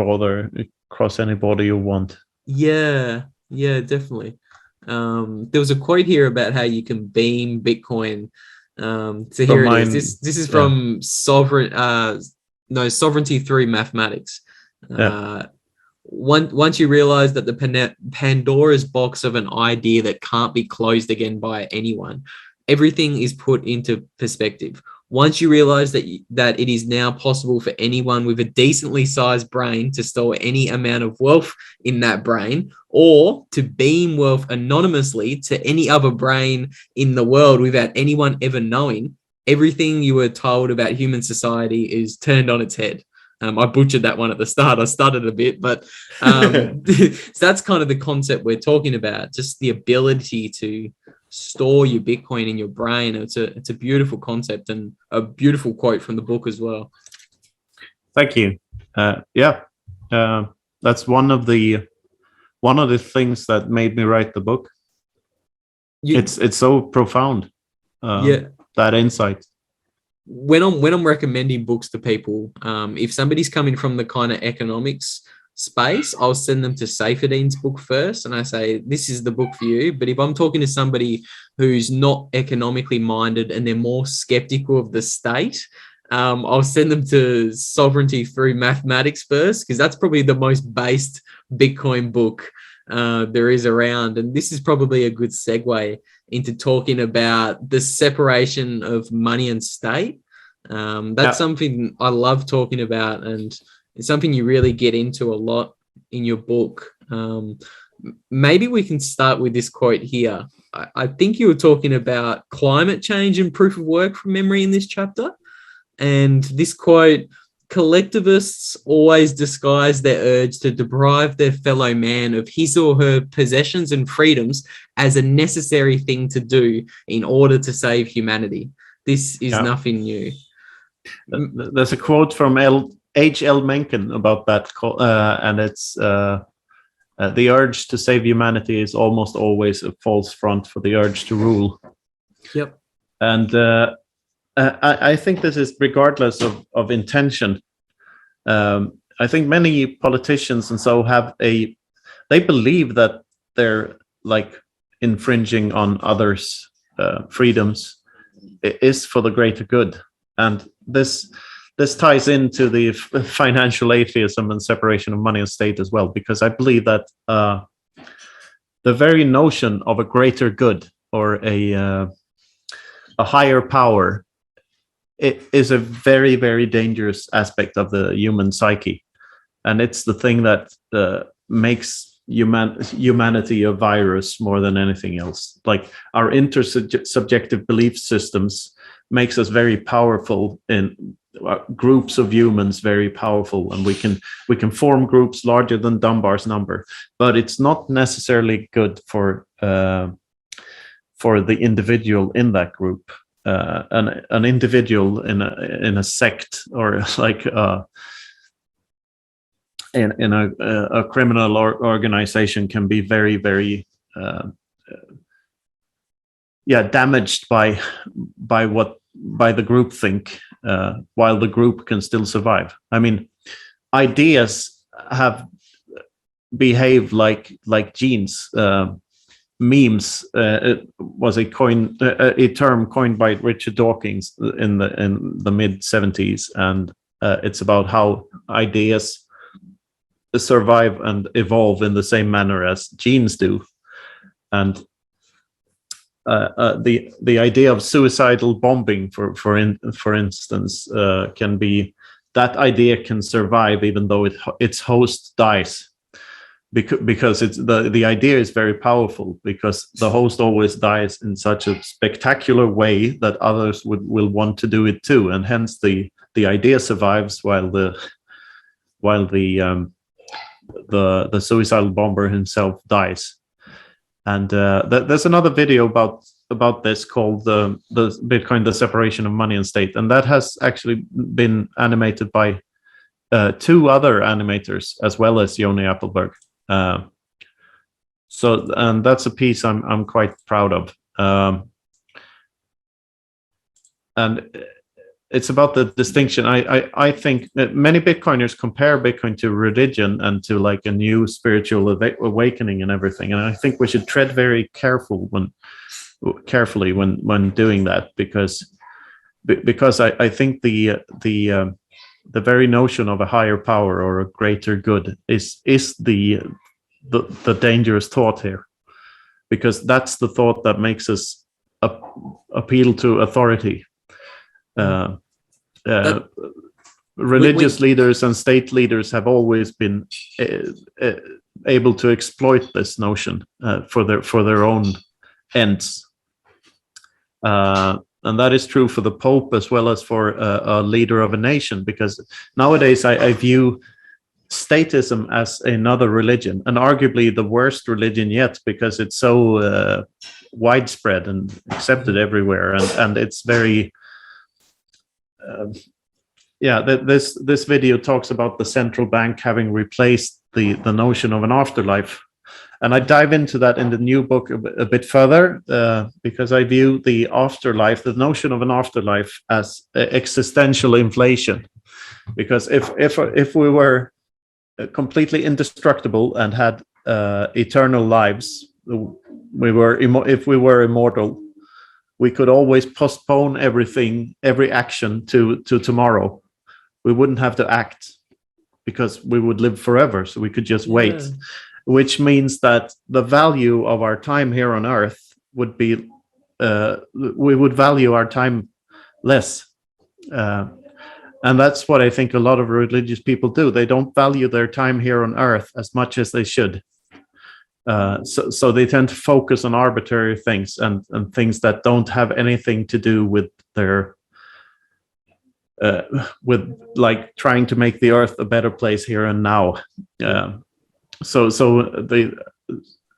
border you want. Yeah, definitely. There was a quote here about how you can beam Bitcoin. So here
From
it is. This is from Sovereignty Through Mathematics. Once you realize that the Pandora's box of an idea that can't be closed again by anyone, everything is put into perspective. Once you realize that it is now possible for anyone with a decently sized brain to store any amount of wealth in that brain, or to beam wealth anonymously to any other brain in the world without anyone ever knowing, everything you were told about human society is turned on its head. I butchered that one at the start. I stuttered a bit, but so that's kind of the concept we're talking about, just the ability to store your Bitcoin in your brain. It's a beautiful concept and a beautiful quote from the book as well.
Thank you. That's one of the things that made me write the book. It's so profound. That insight.
When I'm recommending books to people, if somebody's coming from the kind of economics space, I'll send them to Seyfedin's book first, and I say, this is the book for you. But if I'm talking to somebody who's not economically minded and they're more skeptical of the state, I'll send them to Sovereignty Through Mathematics first, because that's probably the most based Bitcoin book there is around. And this is probably a good segue into talking about the separation of money and state. That's something I love talking about, and it's something you really get into a lot in your book. Maybe we can start with this quote here. I think you were talking about climate change and proof of work from memory in this chapter. And this quote, collectivists always disguise their urge to deprive their fellow man of his or her possessions and freedoms as a necessary thing to do in order to save humanity. This is nothing new.
There's a quote from H.L. Mencken about that, and it's the urge to save humanity is almost always a false front for the urge to rule.
Yep.
And I think this is regardless of intention. I think many politicians and so they believe that they're like infringing on others' freedoms is for the greater good. And this ties into the financial atheism and separation of money and state as well, because I believe that the very notion of a greater good or a higher power, it is a very, very dangerous aspect of the human psyche. And it's the thing that makes humanity a virus more than anything else. Like our intersubjective belief systems makes us very powerful in groups of humans, very powerful, and we can form groups larger than Dunbar's number, but it's not necessarily good for the individual in that group. An individual in a sect, or like in a criminal organization, can be very, very damaged by the groupthink, while the group can still survive. I mean, ideas have behaved like genes. Memes it was a term coined by Richard Dawkins in the mid 70s, and it's about how ideas survive and evolve in the same manner as genes do. And the idea of suicidal bombing, for instance, can be that idea can survive even though its host dies, because it's the idea is very powerful, because the host always dies in such a spectacular way that others will want to do it too, and hence the idea survives while the suicidal bomber himself dies. And there's another video about this called the Bitcoin, the separation of money and state, and that has actually been animated by two other animators as well as Yoni Appelberg. So, and that's a piece I'm quite proud of. And it's about the distinction. I think that many Bitcoiners compare Bitcoin to religion and to like a new spiritual awakening and everything. And I think we should tread very carefully when doing that, because I think the very notion of a higher power or a greater good is the dangerous thought here, because that's the thought that makes us appeal to authority. Religious leaders and state leaders have always been able to exploit this notion for their own ends, and that is true for the Pope as well as for a leader of a nation. Because nowadays I view statism as another religion, and arguably the worst religion yet, because it's so widespread and accepted everywhere, and it's very this video talks about the central bank having replaced the notion of an afterlife, and I dive into that in the new book a bit further, because I view the afterlife, the notion of an afterlife, as existential inflation. Because if we were completely indestructible and had eternal lives, if we were immortal, we could always postpone every action to tomorrow. We wouldn't have to act because we would live forever, so we could just wait. Which means that the value of our time here on Earth would be, we would value our time less. And that's what I think a lot of religious people do. They don't value their time here on Earth as much as they should. So they tend to focus on arbitrary things and things that don't have anything to do with their with like trying to make the Earth a better place here and now.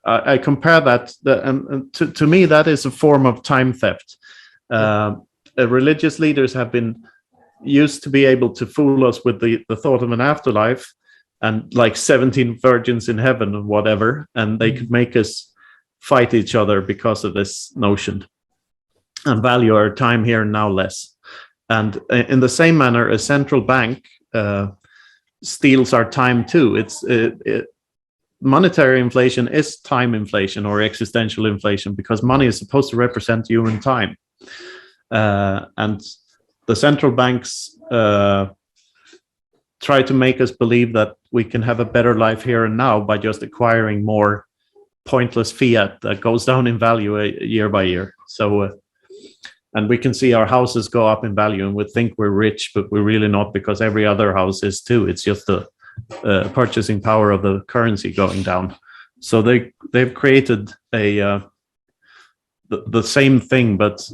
I compare that, and to me that is a form of time theft. Religious leaders have been used to be able to fool us with the thought of an afterlife and like 17 virgins in heaven or whatever, and they could make us fight each other because of this notion and value our time here and now less. And in the same manner, a central bank steals our time too. Monetary inflation is time inflation or existential inflation, because money is supposed to represent human time. And the central banks try to make us believe that we can have a better life here and now by just acquiring more pointless fiat that goes down in value year by year. So, and we can see our houses go up in value and we think we're rich, but we're really not, because every other house is too. It's just the purchasing power of the currency going down. So they've created the same thing, but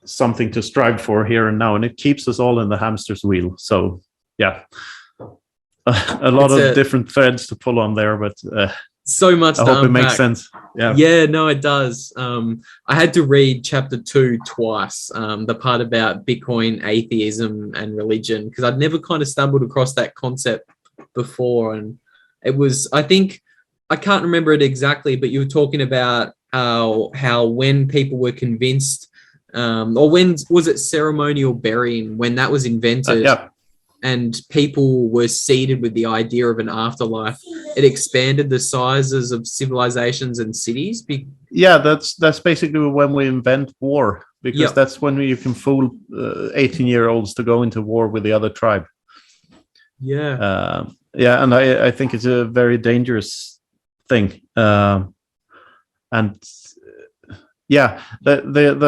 something to strive for here and now, and it keeps us all in the hamster's wheel. So yeah, a lot of different threads to pull on there, but
so much.
I hope it makes sense.
Yeah, no, it does. I had to read chapter 2 twice, the part about Bitcoin, atheism, and religion, because I'd never kind of stumbled across that concept before. And it was, I think, I can't remember it exactly, but you were talking about how when people were convinced, or when was it ceremonial burying, when that was invented, and people were seeded with the idea of an afterlife, it expanded the sizes of civilizations and cities.
That's basically when we invent war, because that's when you can fool 18-year-olds to go into war with the other tribe. And I think it's a very dangerous thing. The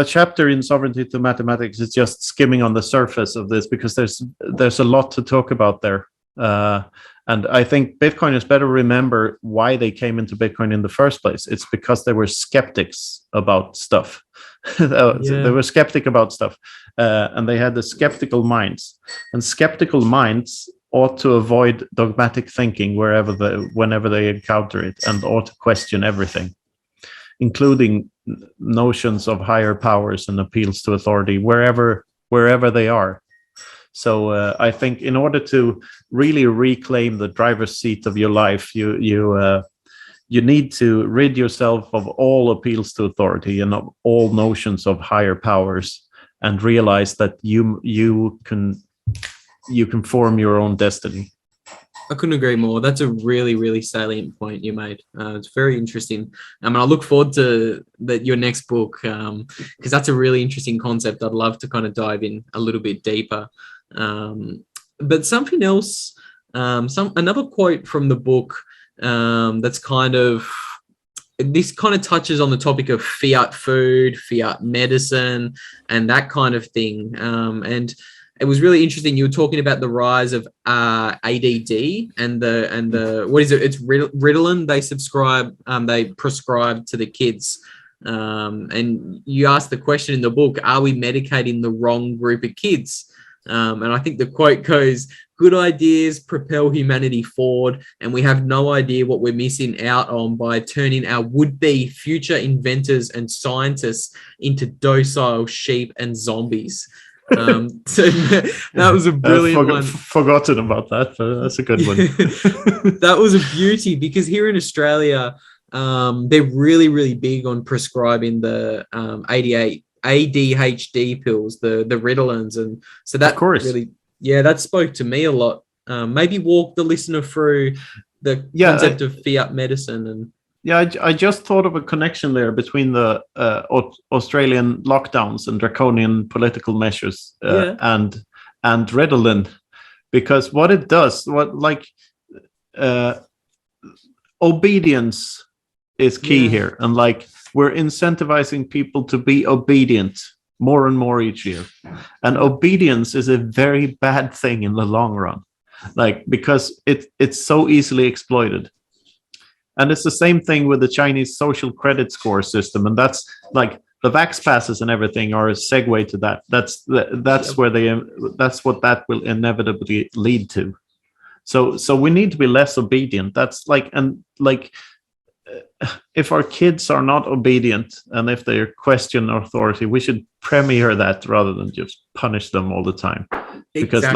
chapter in Sovereignty to Mathematics is just skimming on the surface of this, because there's a lot to talk about there. And I think Bitcoiners better remember why they came into Bitcoin in the first place. It's because they were skeptics about stuff. They were skeptic about stuff, and they had the skeptical minds. And skeptical minds ought to avoid dogmatic thinking whenever they encounter it, and ought to question everything, including notions of higher powers and appeals to authority wherever they are. So I think in order to really reclaim the driver's seat of your life, you need to rid yourself of all appeals to authority and of all notions of higher powers, and realize that you can form your own destiny.
I couldn't agree more. That's a really, really salient point you made. It's very interesting. I look forward to your next book, because that's a really interesting concept. I'd love to kind of dive in a little bit deeper. But something else, another quote from the book, that's this kind of touches on the topic of fiat food, fiat medicine, and that kind of thing. And it was really interesting. You were talking about the rise of ADD and the what is it? It's Ritalin. They prescribe to the kids. And you asked the question in the book: are we medicating the wrong group of kids? And I think the quote goes, "Good ideas propel humanity forward, and we have no idea what we're missing out on by turning our would-be future inventors and scientists into docile sheep and zombies." So that was a brilliant one.
Forgotten about that, but that's a good one.
That was a beauty, because here in Australia, they're really, really big on prescribing the ADHD pills, the Ritalins, and so that really, that spoke to me a lot. Maybe walk the listener through the concept of fiat medicine. And
I just thought of a connection there between the Australian lockdowns and draconian political measures and Ritalin, because what it does, obedience is key here, and we're incentivizing people to be obedient more and more each year, and obedience is a very bad thing in the long run, because it's so easily exploited. And it's the same thing with the Chinese social credit score system, and that's the vax passes and everything are a segue to that. That's what that will inevitably lead to. So we need to be less obedient. If our kids are not obedient and if they question authority, we should premiere that rather than just punish them all the time. Because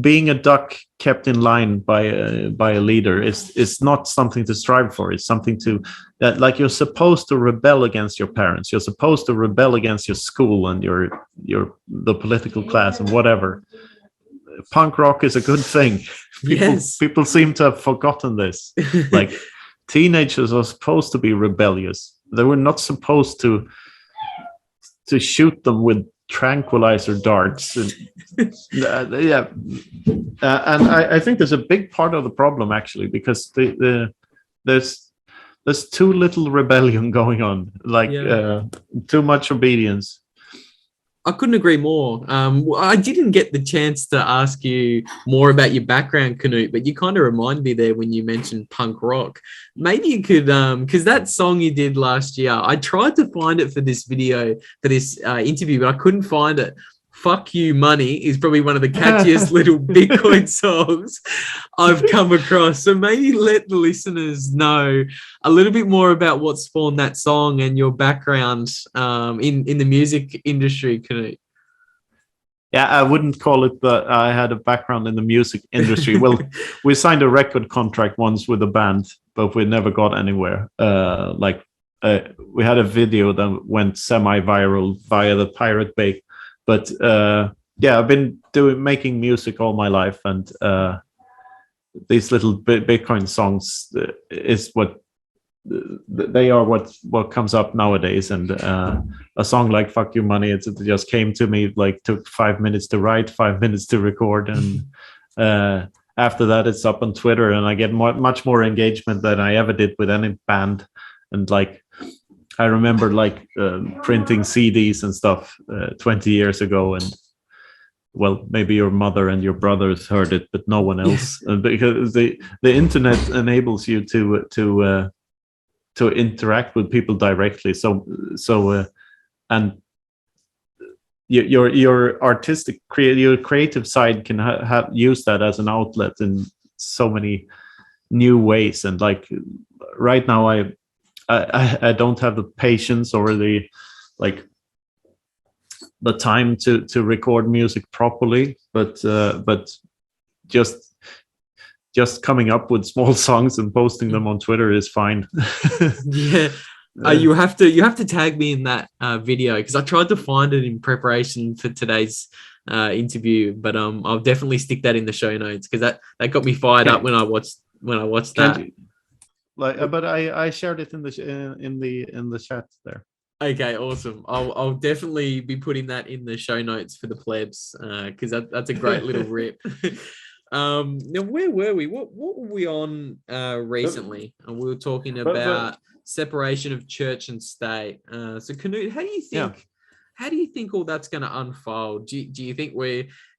being a duck kept in line by a leader is not something to strive for. It's something to you're supposed to rebel against your parents. You're supposed to rebel against your school and the political class and whatever. Punk rock is a good thing. People seem to have forgotten this. Teenagers are supposed to be rebellious. They were not supposed to shoot them with tranquilizer darts. And I think there's a big part of the problem, actually, because there's too little rebellion going on, too much obedience.
I couldn't agree more. I didn't get the chance to ask you more about your background, Knut, but you kind of remind me there when you mentioned punk rock. Maybe you could, because that song you did last year, I tried to find it for this video, for this interview, but I couldn't find it. Fuck You Money is probably one of the catchiest little Bitcoin songs I've come across. So maybe let the listeners know a little bit more about what spawned that song and your background in the music industry, Knut.
Yeah, I wouldn't call it that I had a background in the music industry. Well, we signed a record contract once with a band, but we never got anywhere. We had a video that went semi-viral via the Pirate Bay. But I've been making music all my life, and these little Bitcoin songs is what comes up nowadays. And a song like "Fuck You Money," it just came to me. Took 5 minutes to write, 5 minutes to record, and after that, it's up on Twitter, and I get much more engagement than I ever did with any band. And I remember printing CDs and stuff 20 years ago, and well, maybe your mother and your brothers heard it, but no one else, because the internet enables you to interact with people directly. And your artistic, your creative side can use that as an outlet in so many new ways. And right now, I don't have the patience or the time to record music properly, but just coming up with small songs and posting them on Twitter is fine.
Yeah, You have to tag me in that video, because I tried to find it in preparation for today's interview, but I'll definitely stick that in the show notes, because that got me fired up when I watched that.
But I shared it in the chat there.
Okay, awesome. I'll definitely be putting that in the show notes for the plebs, because that's a great little rip. Now, where were we? What were we on recently? And we were talking about separation of church and state. So Knut, how do you think? Yeah. How do you think all that's going to unfold? Do you think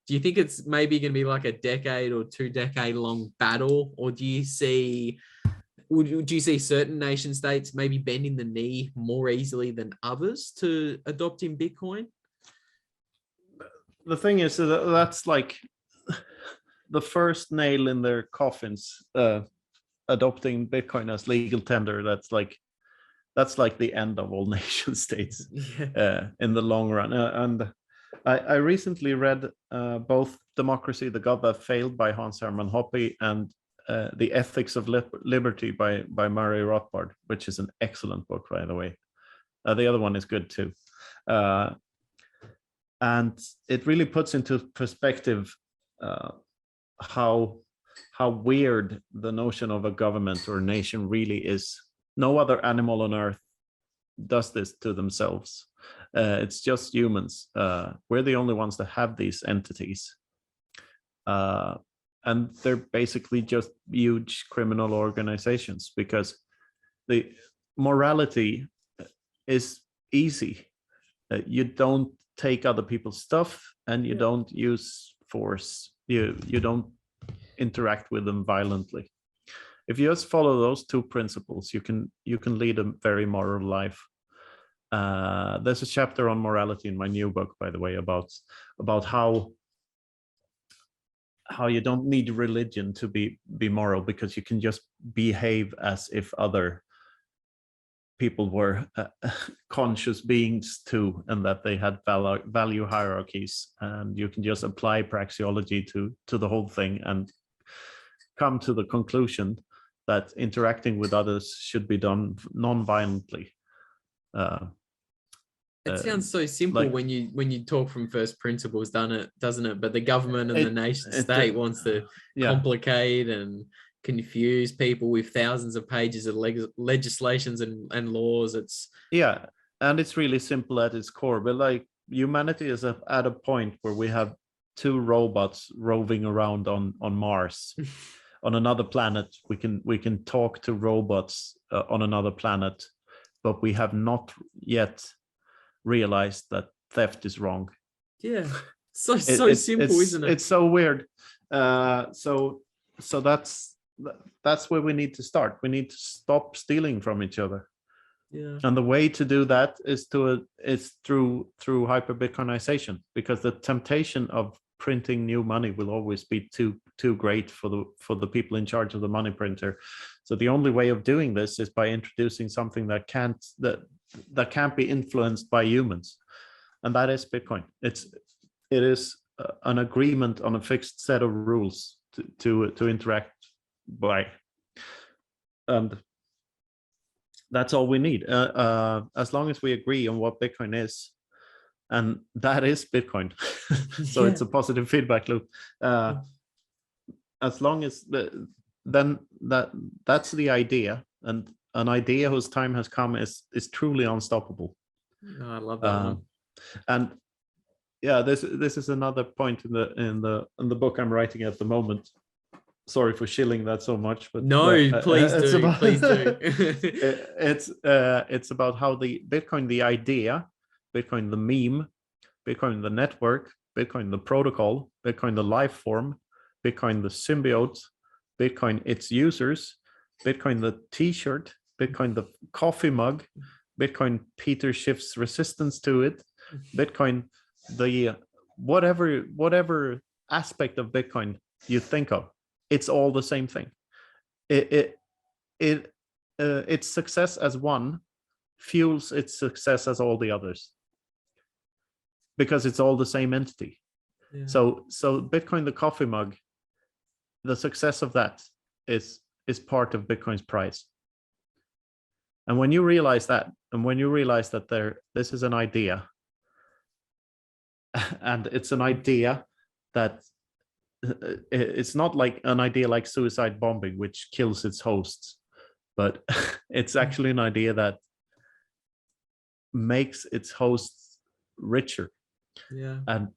it's maybe going to be like a decade or 2-decade long battle, or do you see certain nation states maybe bending the knee more easily than others to adopting Bitcoin?
The thing is that's like the first nail in their coffins, adopting Bitcoin as legal tender. That's like the end of all nation states in the long run. And I recently read both Democracy, the God That Failed by Hans Hermann Hoppe and The Ethics of Liberty by Murray Rothbard, which is an excellent book, by the way. The other one is good too. And it really puts into perspective how weird the notion of a government or nation really is. No other animal on earth does this to themselves. It's just humans. We're the only ones that have these entities. And they're basically just huge criminal organizations, because the morality is easy. You don't take other people's stuff, and you don't use force. You don't interact with them violently. If you just follow those two principles, you can lead a very moral life. There's a chapter on morality in my new book, by the way, about how you don't need religion to be moral, because you can just behave as if other people were conscious beings too, and that they had value hierarchies, and you can just apply praxeology to the whole thing and come to the conclusion that interacting with others should be done non-violently.
It sounds so simple when you talk from first principles, doesn't it? But the government and the nation state wants to complicate and confuse people with thousands of pages of legislations and laws.
And it's really simple at its core. But like, humanity is at a point where we have 2 robots roving around on Mars. On another planet, we can talk to robots on another planet, but we have not yet realized that theft is wrong.
Yeah, so simple, isn't it?
It's so weird. So that's where we need to start. We need to stop stealing from each other.
Yeah.
And the way to do that is through hyperbitcoinization, because the temptation of printing new money will always be too great for the people in charge of the money printer. So the only way of doing this is by introducing something that can't be influenced by humans, and that is Bitcoin. It is an agreement on a fixed set of rules to interact by, and that's all we need. As long as we agree on what Bitcoin is, and that is Bitcoin. So it's a positive feedback loop. As long as that's the idea, and an idea whose time has come is truly unstoppable.
Oh, I love that one.
And yeah, this is another point in the book I'm writing at the moment. Sorry for shilling that so much, but
please do.
It's about how the Bitcoin, the idea, Bitcoin, the meme, Bitcoin, the network, Bitcoin, the protocol, Bitcoin, the life form, Bitcoin, the symbiote, Bitcoin, its users, Bitcoin, the t-shirt, Bitcoin, the coffee mug, Bitcoin, Peter Schiff's resistance to it, Bitcoin, the whatever aspect of Bitcoin you think of, it's all the same thing. Its success as one fuels its success as all the others, because it's all the same entity. Yeah. So Bitcoin, the coffee mug, the success of that is part of Bitcoin's price. And when you realize that, this is an idea, and it's an idea that it's not like an idea like suicide bombing, which kills its hosts, but it's actually an idea that makes its hosts richer, and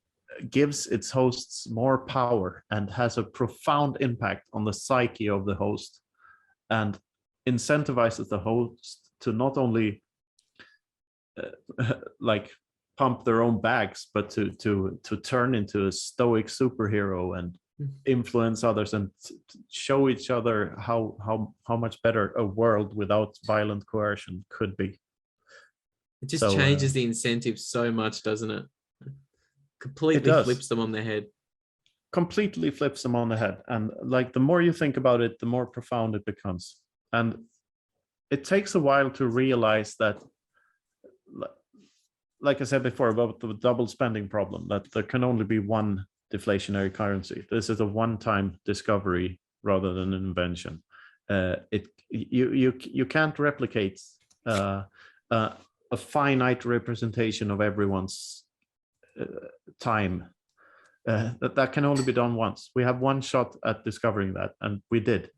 gives its hosts more power, and has a profound impact on the psyche of the host, and incentivizes the host to not only like pump their own bags, but to turn into a stoic superhero and influence others, and show each other how much better a world without violent coercion could be.
It just changes the incentive so much, doesn't it? Completely flips them on their head.
Completely flips them on the head. And like, the more you think about it, the more profound it becomes. And it takes a while to realize that, like I said before about the double spending problem, that there can only be one deflationary currency. This is a one-time discovery rather than an invention. You can't replicate a finite representation of everyone's time. That can only be done once. We have one shot at discovering that, and we did.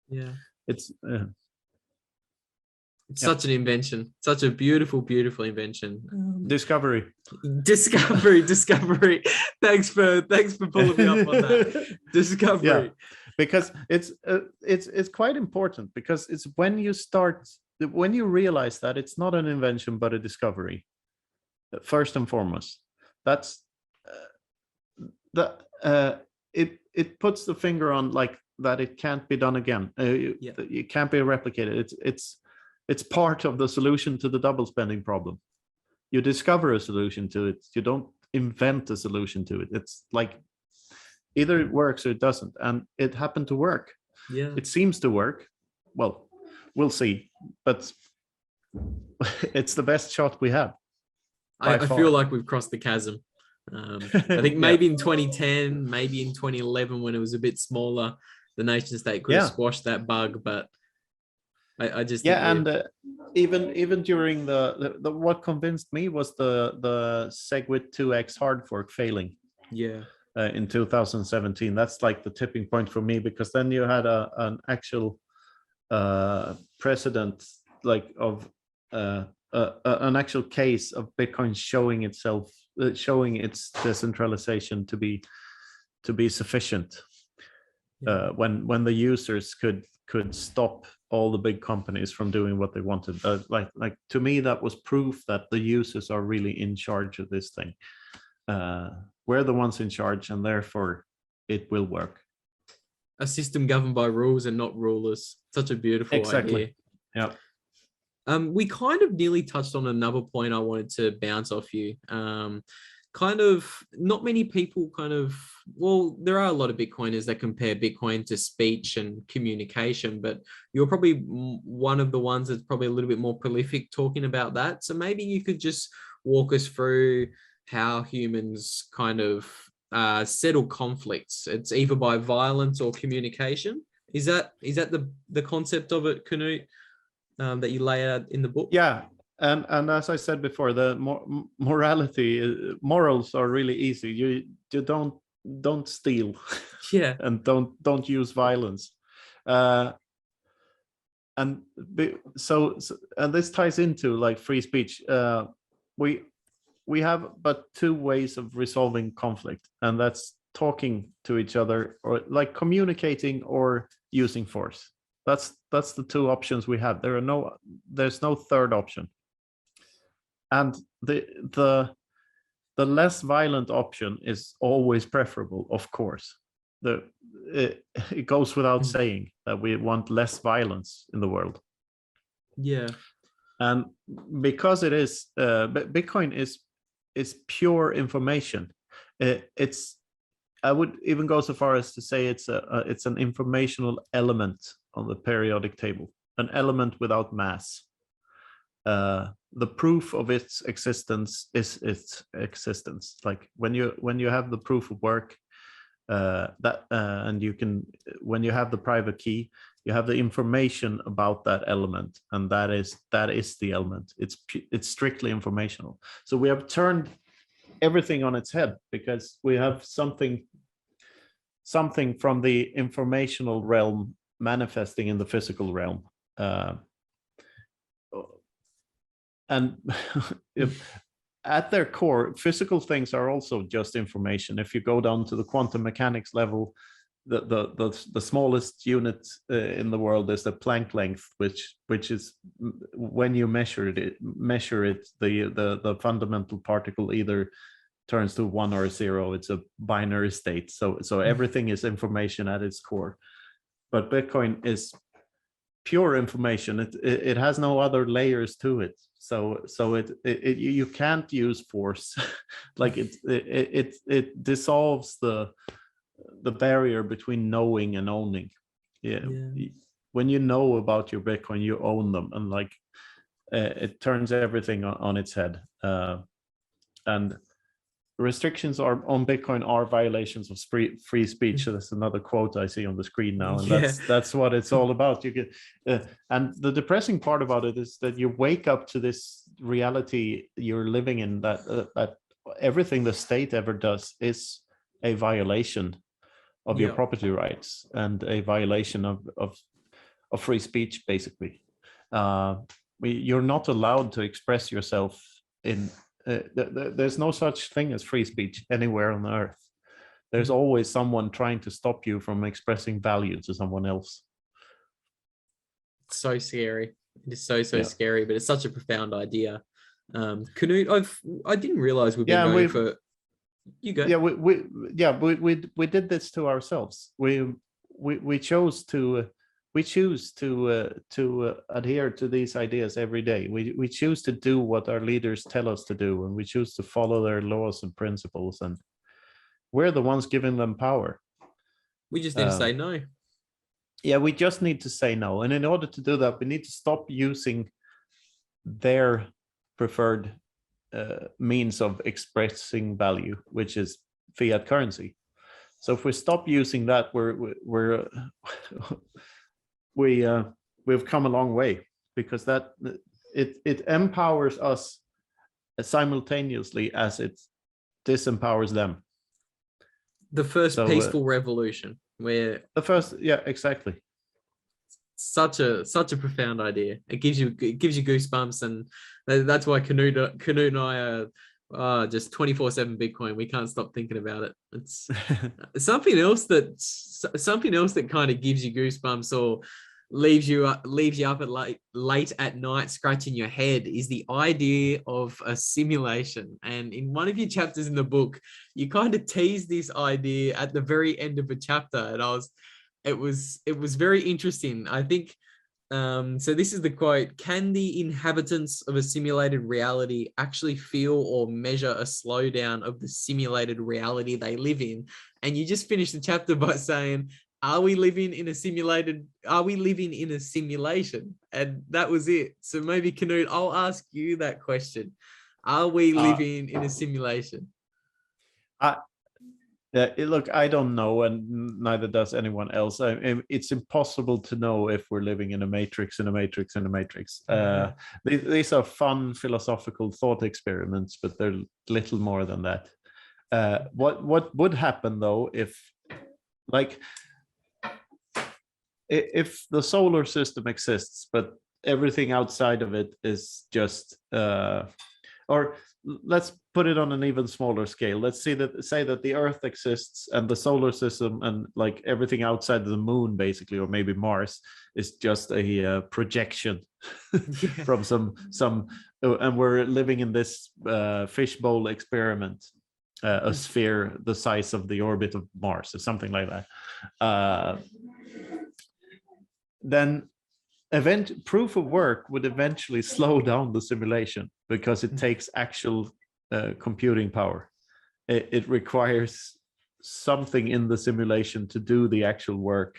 Yeah,
it's
such an invention, such a beautiful invention.
Discovery. Thanks for pulling me up on that. Discovery. Yeah, because it's quite important, because it's when you realize that it's not an invention but a discovery, first and foremost. That's it puts the finger on, like, that it can't be done again. It can't be replicated. It's part of the solution to the double spending problem. You discover a solution to it. You don't invent a solution to it. It's like, either it works or it doesn't, and it happened to work.
Yeah,
it seems to work. Well, we'll see, but it's the best shot we have.
I feel like we've crossed the chasm. I think maybe in 2010, maybe in 2011, when it was a bit smaller, the nation state could have squashed that bug. But I just think
even during the what convinced me was the SegWit 2x hard fork failing. In 2017, that's like the tipping point for me, because then you had an actual precedent, like, of an actual case of Bitcoin showing its decentralization to be sufficient. When the users could stop all the big companies from doing what they wanted. Like to me, that was proof that the users are really in charge of this thing. We're the ones in charge, and therefore it will work.
A system governed by rules and not rulers. Such a beautiful idea.
Yeah.
We kind of nearly touched on another point I wanted to bounce off you. Kind of, not many people there are a lot of Bitcoiners that compare Bitcoin to speech and communication, but you're probably one of the ones that's probably a little bit more prolific talking about that. So maybe you could just walk us through how humans kind of settle conflicts. It's either by violence or communication. Is that the concept of it, Knut, that you lay out in the book?
Yeah, and as I said before, the morals are really easy. You don't steal, and don't use violence, and this ties into, like, free speech. We have but two ways of resolving conflict, and that's talking to each other, or like communicating, or using force. That's the two options we have. There's no third option. And the less violent option is always preferable, of course. It goes without saying that we want less violence in the world.
Yeah.
And because it is Bitcoin is pure information. I would even go so far as to say it's an informational element on the periodic table, an element without mass. The proof of its existence is its existence. Like when you have the proof of work, and when you have the private key, You have the information about that element, and that is the element. It's strictly informational. So we have turned everything on its head, because we have something from the informational realm manifesting in the physical realm. And at their core, physical things are also just information. If you go down to the quantum mechanics level, the smallest unit in the world is the Planck length, which is, when you measure it, the fundamental particle either turns to 1 or 0. It's a binary state. So everything is information at its core. But Bitcoin is pure information. It has no other layers to it. So you can't use force. Like it dissolves the barrier between knowing and owning. Yeah. When you know about your Bitcoin, you own them, and like it turns everything on its head. And restrictions on Bitcoin are violations of free speech. So that's another quote I see on the screen now, and that's what it's all about. You get, and the depressing part about it is that you wake up to this reality you're living in, that everything the state ever does is a violation of your property rights and a violation of free speech, basically. You're not allowed to express yourself in. There's no such thing as free speech anywhere on earth. There's always someone trying to stop you from expressing value to someone else.
So scary. It is so scary, but it's such a profound idea. Knut, I didn't realize we've been going for. You go.
Yeah, we did this to ourselves. We choose to adhere to these ideas every day. We choose to do what our leaders tell us to do, and we choose to follow their laws and principles, and we're the ones giving them power.
We just need to say no.
Yeah, we just need to say no. And in order to do that, we need to stop using their preferred means of expressing value, which is fiat currency. So if we stop using that, we've come a long way, because that it empowers us simultaneously as it disempowers them.
The first peaceful revolution, where
the first, exactly.
Such a profound idea. It gives you goosebumps, and that's why Knut and I are just 24/7 Bitcoin. We can't stop thinking about it. It's something else that kind of gives you goosebumps or leaves you up at late at night scratching your head is the idea of a simulation. And in one of your chapters in the book, you kind of tease this idea at the very end of a chapter, and it was very interesting. I think so this is the quote: "Can the inhabitants of a simulated reality actually feel or measure a slowdown of the simulated reality they live in?" And you just finished the chapter by saying, are we living in a simulation? And that was it. So maybe, Knut, I'll ask you that question. Are we living in a simulation?
Look, I don't know, and neither does anyone else. It's impossible to know if we're living in a matrix, These are fun philosophical thought experiments, but they're little more than that. What would happen, though, if the solar system exists, but everything outside of it is just, or let's put it on an even smaller scale. Let's say that the Earth exists and the solar system and like everything outside of the moon, basically, or maybe Mars, is just a projection from some, and we're living in this fishbowl experiment, a sphere the size of the orbit of Mars, or something like that. Then proof of work would eventually slow down the simulation, because it takes actual computing power. It requires something in the simulation to do the actual work.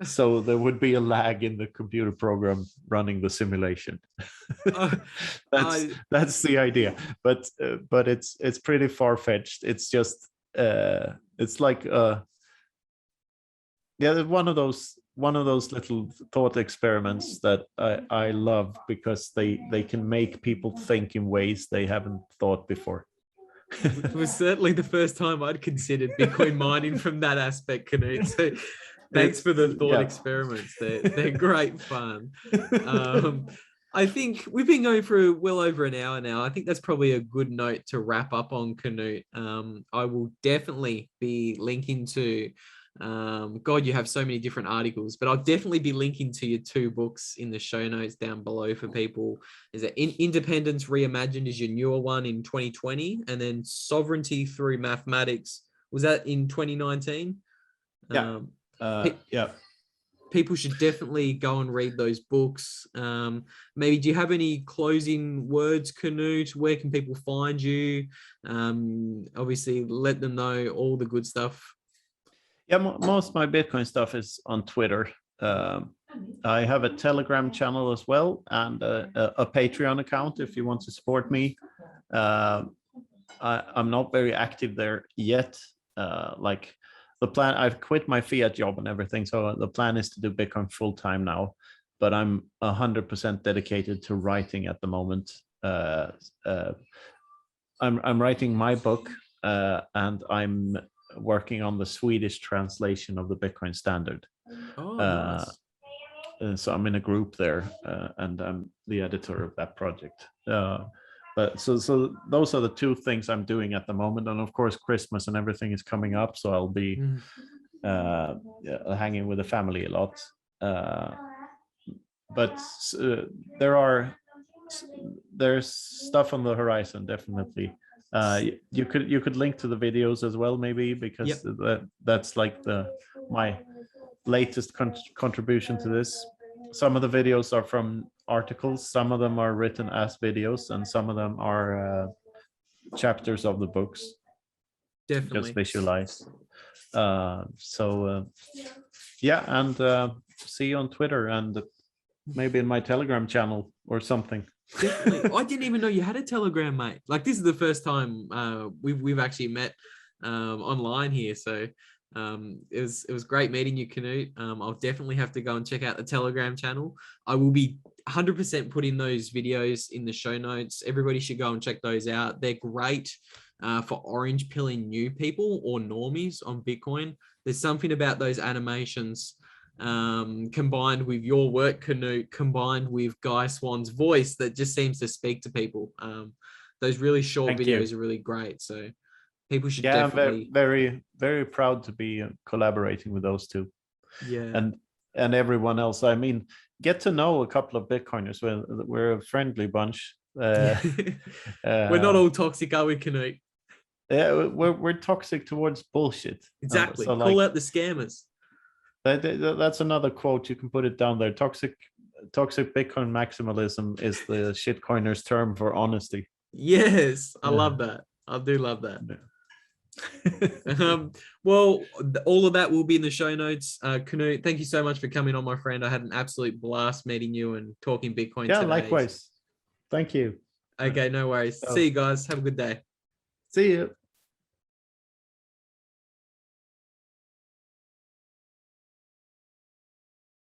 So there would be a lag in the computer program running the simulation. That's the idea, but it's pretty far-fetched. It's just it's like one of those one of those little thought experiments that I love because they can make people think in ways they haven't thought before.
It was certainly the first time I'd considered Bitcoin mining from that aspect, Knut. So thanks for the thought experiments. They're great fun. I think we've been going for well over an hour now. I think that's probably a good note to wrap up on, Knut. I will definitely be linking to, God, you have so many different articles, but I'll definitely be linking to your 2 books in the show notes down below for people. Is it Independence Reimagined is your newer one in 2020, and then Sovereignty Through Mathematics, was that in 2019?
Yeah. Yeah.
People should definitely go and read those books. Maybe do you have any closing words, Knut? Where can people find you? Obviously, let them know all the good stuff.
Yeah, most of my Bitcoin stuff is on Twitter. I have a Telegram channel as well, and a Patreon account if you want to support me. I'm not very active there yet. Like the plan, I've quit my fiat job and everything, so the plan is to do Bitcoin full time now. But I'm 100% dedicated to writing at the moment. I'm writing my book, and I'm working on the Swedish translation of the Bitcoin standard.
Oh, nice.
So I'm in a group there, and I'm the editor of that project. But so those are the 2 things I'm doing at the moment, and of course Christmas and everything is coming up, so I'll be hanging with the family a lot. But there's stuff on the horizon, definitely. You could link to the videos as well, maybe, because that's like my latest contribution to this. Some of the videos are from articles, some of them are written as videos, and some of them are chapters of the books.
Definitely.
Just visualized. Yeah, and see you on Twitter and maybe in my Telegram channel or something.
Definitely. I didn't even know you had a Telegram, mate. Like, this is the first time we've actually met online here. So it was great meeting you, Knut. I'll definitely have to go and check out the Telegram channel. I will be 100% putting those videos in the show notes. Everybody should go and check those out. They're great for orange pilling new people or normies on Bitcoin. There's something about those animations combined with your work, Knut, combined with Guy Swan's voice that just seems to speak to people. Those really short videos are really great. So people should definitely.
I'm very, very proud to be collaborating with those 2.
Yeah.
And everyone else. I mean, get to know a couple of Bitcoiners. We're a friendly bunch.
We're not all toxic, are we, Knut?
Yeah, we're toxic towards bullshit.
Exactly.
So
call out the scammers.
That's another quote. You can put it down there. Toxic Bitcoin maximalism is the shitcoiners term for honesty.
Yes, I love that. I do love that. Well, all of that will be in the show notes. Knut, thank you so much for coming on, my friend. I had an absolute blast meeting you and talking Bitcoin today.
Likewise. Thank you.
Okay, no worries. See you guys. Have a good day.
See you.